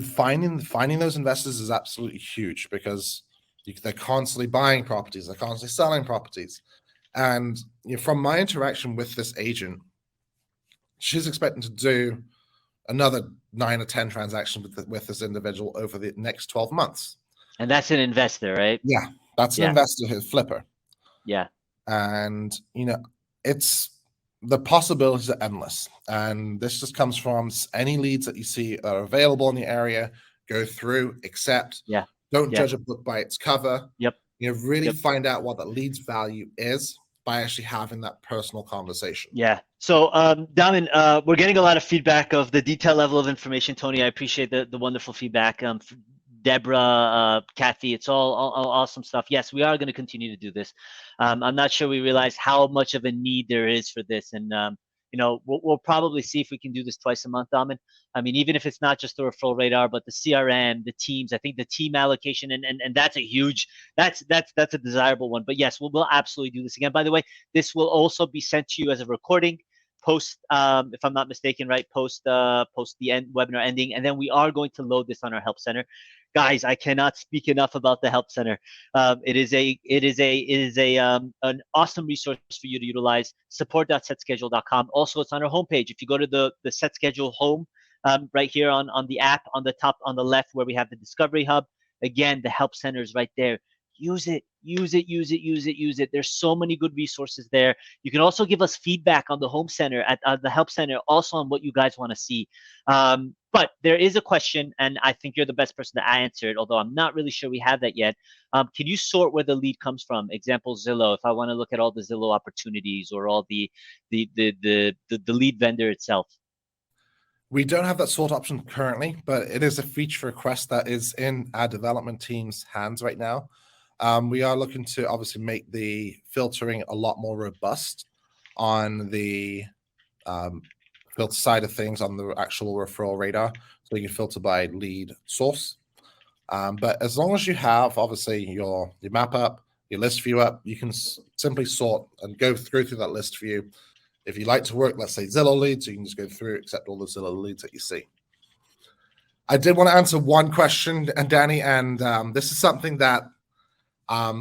finding those investors is absolutely huge, because they're constantly buying properties, they're constantly selling properties. And from my interaction with this agent, she's expecting to do another 9 or 10 transactions with this individual over the next 12 months. And that's an investor, right? Yeah, that's an investor who's flipper. Yeah. And, you know, it's the possibilities are endless. And this just comes from any leads that you see are available in the area, go through, accept. Yeah. Don't judge a book by its cover. Yep. You know, really find out what the lead's value is by actually having that personal conversation. Yeah. So, Dhaman, we're getting a lot of feedback of the detail level of information. Tony, I appreciate the wonderful feedback. Deborah, Kathy, it's all awesome stuff. Yes, we are going to continue to do this. I'm not sure we realize how much of a need there is for this. And, you know, we'll probably see if we can do this twice a month, Dhaman. I mean, even if it's not just the referral radar, but the CRM, the teams, I think the team allocation, and that's a huge, that's a desirable one. But yes, we'll absolutely do this again. By the way, this will also be sent to you as a recording post, if I'm not mistaken, right? Post the webinar ending, and then we are going to load this on our help center. Guys, I cannot speak enough about the help center. It is an awesome resource for you to utilize. Support.setschedule.com. Also, it's on our homepage. If you go to the SetSchedule home, right here on the app, on the top, on the left, where we have the Discovery Hub. Again, the help center is right there. Use it, use it, use it, use it, use it. There's so many good resources there. You can also give us feedback on the home center, at the help center, also on what you guys want to see. But there is a question, and I think you're the best person to answer it, although I'm not really sure we have that yet. Can you sort where the lead comes from? Example, Zillow, if I want to look at all the Zillow opportunities or all the lead vendor itself. We don't have that sort option currently, but it is a feature request that is in our development team's hands right now. We are looking to obviously make the filtering a lot more robust on the filter side of things on the actual referral radar, so you can filter by lead source. But as long as you have obviously your map up, your list view up, you can simply sort and go through that list view. If you like to work, let's say Zillow leads, you can just go through, accept all the Zillow leads that you see. I did want to answer one question, and Danny, and this is something that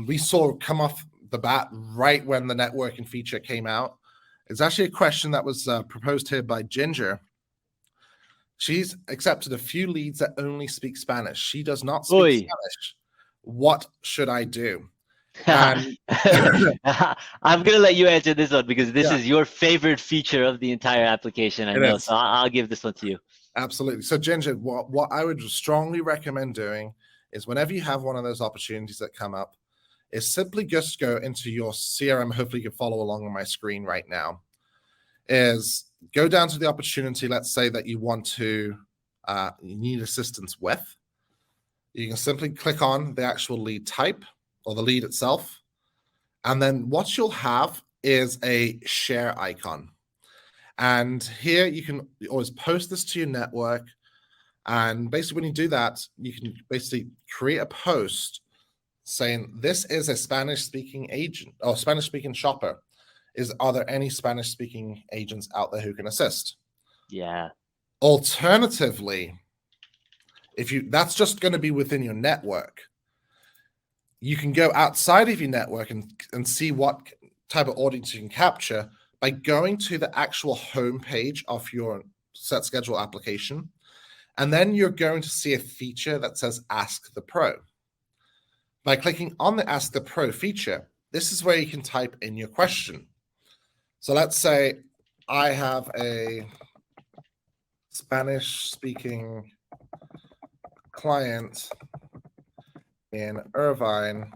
we saw come off the bat right when the networking feature came out. It's actually a question that was proposed here by Ginger. She's accepted a few leads that only speak Spanish. She does not speak Spanish. What should I do? I'm going to let you answer this one because this is your favorite feature of the entire application. I know, so I'll give this one to you. Absolutely. So Ginger, what I would strongly recommend doing is whenever you have one of those opportunities that come up, is simply just go into your CRM. Hopefully you can follow along on my screen right now. Is go down to the opportunity, let's say that you want to, you need assistance with. You can simply click on the actual lead type or the lead itself. And then what you'll have is a share icon. And here you can always post this to your network. And basically when you do that, you can basically create a post saying this is a Spanish-speaking agent or Spanish-speaking shopper. Are there any Spanish-speaking agents out there who can assist? Yeah. Alternatively, that's just going to be within your network. You can go outside of your network and see what type of audience you can capture by going to the actual homepage of your SetSchedule application. And then you're going to see a feature that says Ask the Pro. By clicking on the Ask the Pro feature, this is where you can type in your question. So let's say I have a Spanish-speaking client in Irvine.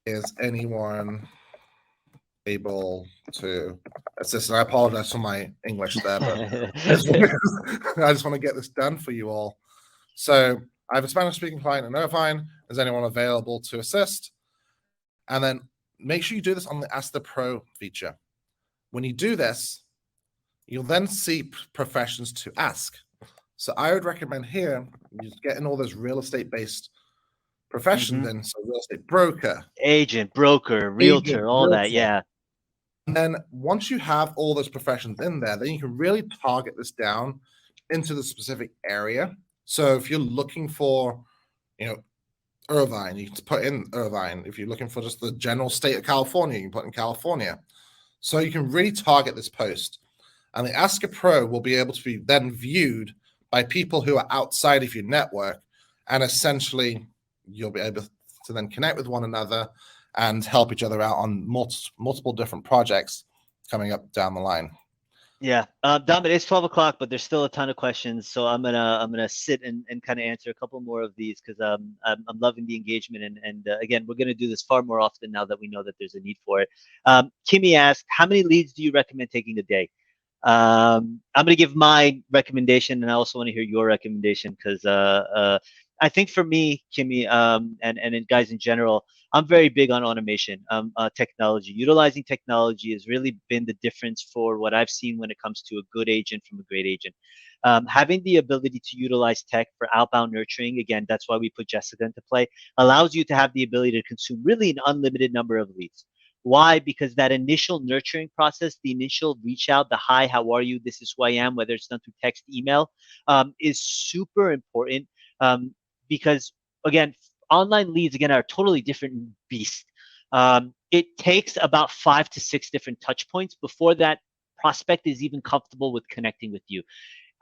Is anyone able to assist? And I apologize for my English there, but I just want to get this done for you all. So I have a Spanish-speaking client in Irvine. Is anyone available to assist? And then make sure you do this on the Ask the Pro feature. When you do this, you'll then see professions to ask. So I would recommend here, you get in all those real estate-based professions in, so real estate broker, agent, broker, realtor, all that, yeah. And then once you have all those professions in there, then you can really target this down into the specific area. So if you're looking for, Irvine, you can put in Irvine. If you're looking for just the general state of California, you can put in California. So you can really target this post. And the Ask a Pro will be able to be then viewed by people who are outside of your network. And essentially, you'll be able to then connect with one another and help each other out on multiple different projects coming up down the line. Yeah, Dhaman, it's 12 o'clock, but there's still a ton of questions, so I'm gonna sit and kind of answer a couple more of these because I'm loving the engagement, and again, we're gonna do this far more often now that we know that there's a need for it. Kimmy asked, how many leads do you recommend taking a day? I'm gonna give my recommendation, and I also want to hear your recommendation because I think for me, Kimmy, and guys in general, I'm very big on automation, technology. Utilizing technology has really been the difference for what I've seen when it comes to a good agent from a great agent. Having the ability to utilize tech for outbound nurturing, again, that's why we put Jessica into play, allows you to have the ability to consume really an unlimited number of leads. Why? Because that initial nurturing process, the initial reach out, the hi, how are you? This is who I am, whether it's done through text, email, is super important. Because again, online leads again are a totally different beast. It takes about 5 to 6 different touch points before that prospect is even comfortable with connecting with you.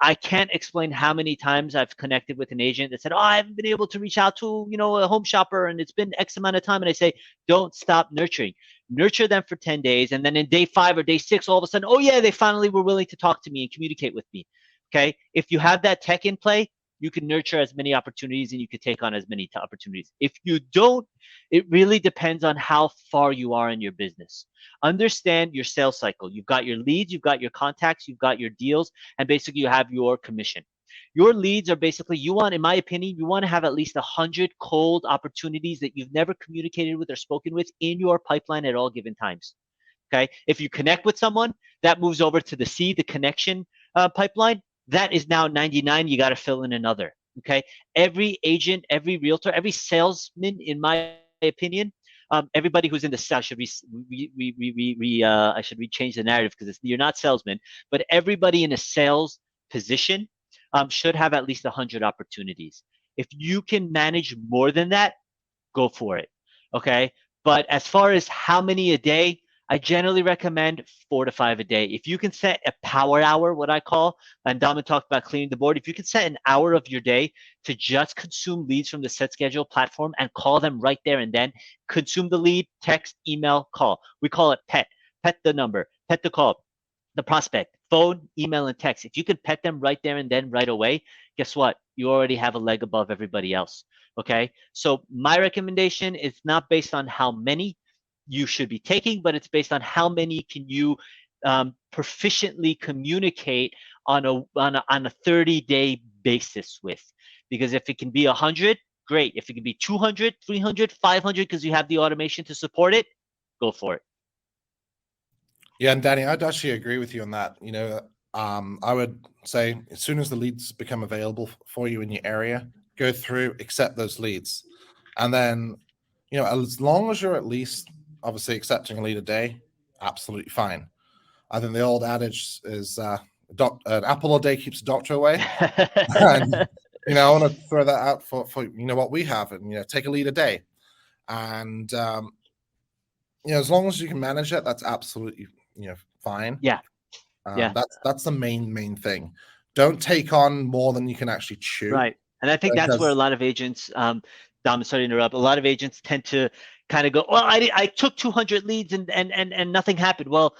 I can't explain how many times I've connected with an agent that said, "Oh, I haven't been able to reach out to, a home shopper, and it's been X amount of time." And I say, "Don't stop nurturing. Nurture them for 10 days, and then in day 5 or day 6, all of a sudden, oh yeah, they finally were willing to talk to me and communicate with me." Okay, if you have that tech in play, you can nurture as many opportunities and you can take on as many opportunities. If you don't, it really depends on how far you are in your business. Understand your sales cycle. You've got your leads, you've got your contacts, you've got your deals, and basically you have your commission. Your leads are basically, in my opinion, you want to have at least 100 cold opportunities that you've never communicated with or spoken with in your pipeline at all given times. Okay. If you connect with someone, that moves over to the connection pipeline. That is now 99. You got to fill in another. Okay. Every agent, every realtor, every salesman, in my opinion, everybody who's in the sales should I should change the narrative because you're not salesmen, but everybody in a sales position should have at least 100 opportunities. If you can manage more than that, go for it. Okay. But as far as how many a day, I generally recommend 4 to 5 a day. If you can set a power hour, what I call, and Dhaman talked about cleaning the board, if you can set an hour of your day to just consume leads from the SetSchedule platform and call them right there and then, consume the lead, text, email, call. We call it PET. PET the number, PET the call, the prospect, phone, email, and text. If you can pet them right there and then right away, guess what? You already have a leg above everybody else. Okay. So my recommendation is not based on how many you should be taking, but it's based on how many can you proficiently communicate on a 30-day basis with. Because if it can be 100, great. If it can be 200, 300, 500, because you have the automation to support it, go for it. Yeah, and Danny, I'd actually agree with you on that. I would say as soon as the leads become available for you in your area, go through, accept those leads. And then, as long as you're at least obviously accepting a lead a day, absolutely fine. I think the old adage is an apple a day keeps the doctor away. And, I want to throw that out for what we have, and, take a lead a day. And, as long as you can manage it, that's absolutely, fine. Yeah. Yeah. That's the main thing. Don't take on more than you can actually chew. Right. And I think that's where a lot of agents, Dom, sorry to interrupt, a lot of agents tend to kind of go, well, I took 200 leads and nothing happened. Well,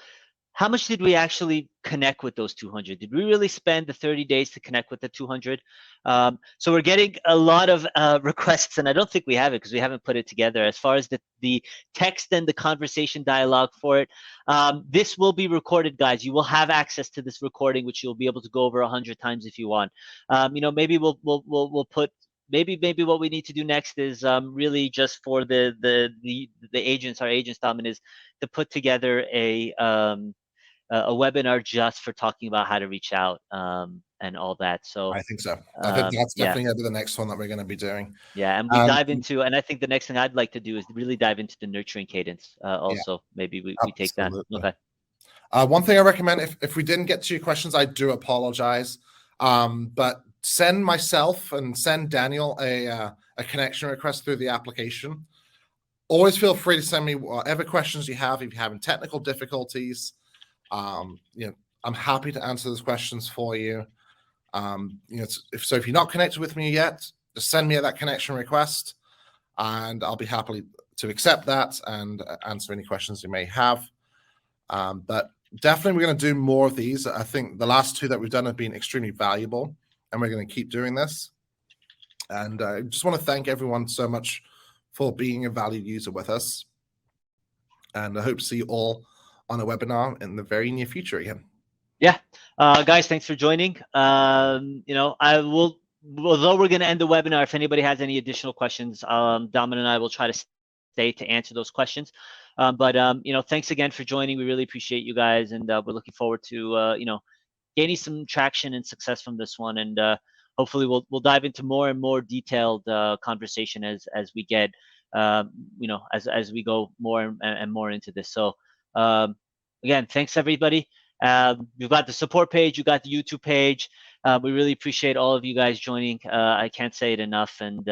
how much did we actually connect with those 200? Did we really spend the 30 days to connect with the 200? So we're getting a lot of requests, and I don't think we have it because we haven't put it together as far as the text and the conversation dialogue for it. This will be recorded, guys. You will have access to this recording, which you'll be able to go over 100 times if you want. Maybe we'll put. Maybe what we need to do next is really just for the agents, our agents, Dhaman, is to put together a webinar just for talking about how to reach out and all that. So I think so. I think that's definitely going to be the next one that we're going to be doing. Yeah, and we dive into, and I think the next thing I'd like to do is really dive into the nurturing cadence. Also, maybe we take that. Okay. One thing I recommend, if we didn't get to your questions, I do apologize. But send myself and send Daniel a connection request through the application. Always feel free to send me whatever questions you have. If you're having technical difficulties, I'm happy to answer those questions for you. If you're not connected with me yet, just send me that connection request, and I'll be happy to accept that and answer any questions you may have. But definitely, we're going to do more of these. I think the last two that we've done have been extremely valuable, and we're going to keep doing this. And I just want to thank everyone so much for being a valued user with us. And I hope to see you all on a webinar in the very near future again. Yeah, guys, thanks for joining. I will, although we're going to end the webinar, if anybody has any additional questions, Dhaman and I will try to stay to answer those questions. Thanks again for joining. We really appreciate you guys, and we're looking forward to gaining some traction and success from this one. And hopefully, we'll dive into more and more detailed conversation as we get, as we go more and more into this. So again, thanks everybody. You've got the support page, you got the YouTube page. We really appreciate all of you guys joining. I can't say it enough, and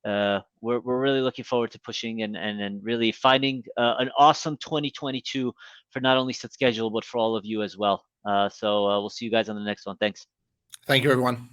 we're really looking forward to pushing and really finding an awesome 2022 for not only SetSchedule but for all of you as well. So we'll see you guys on the next one. Thanks. Thank you, everyone.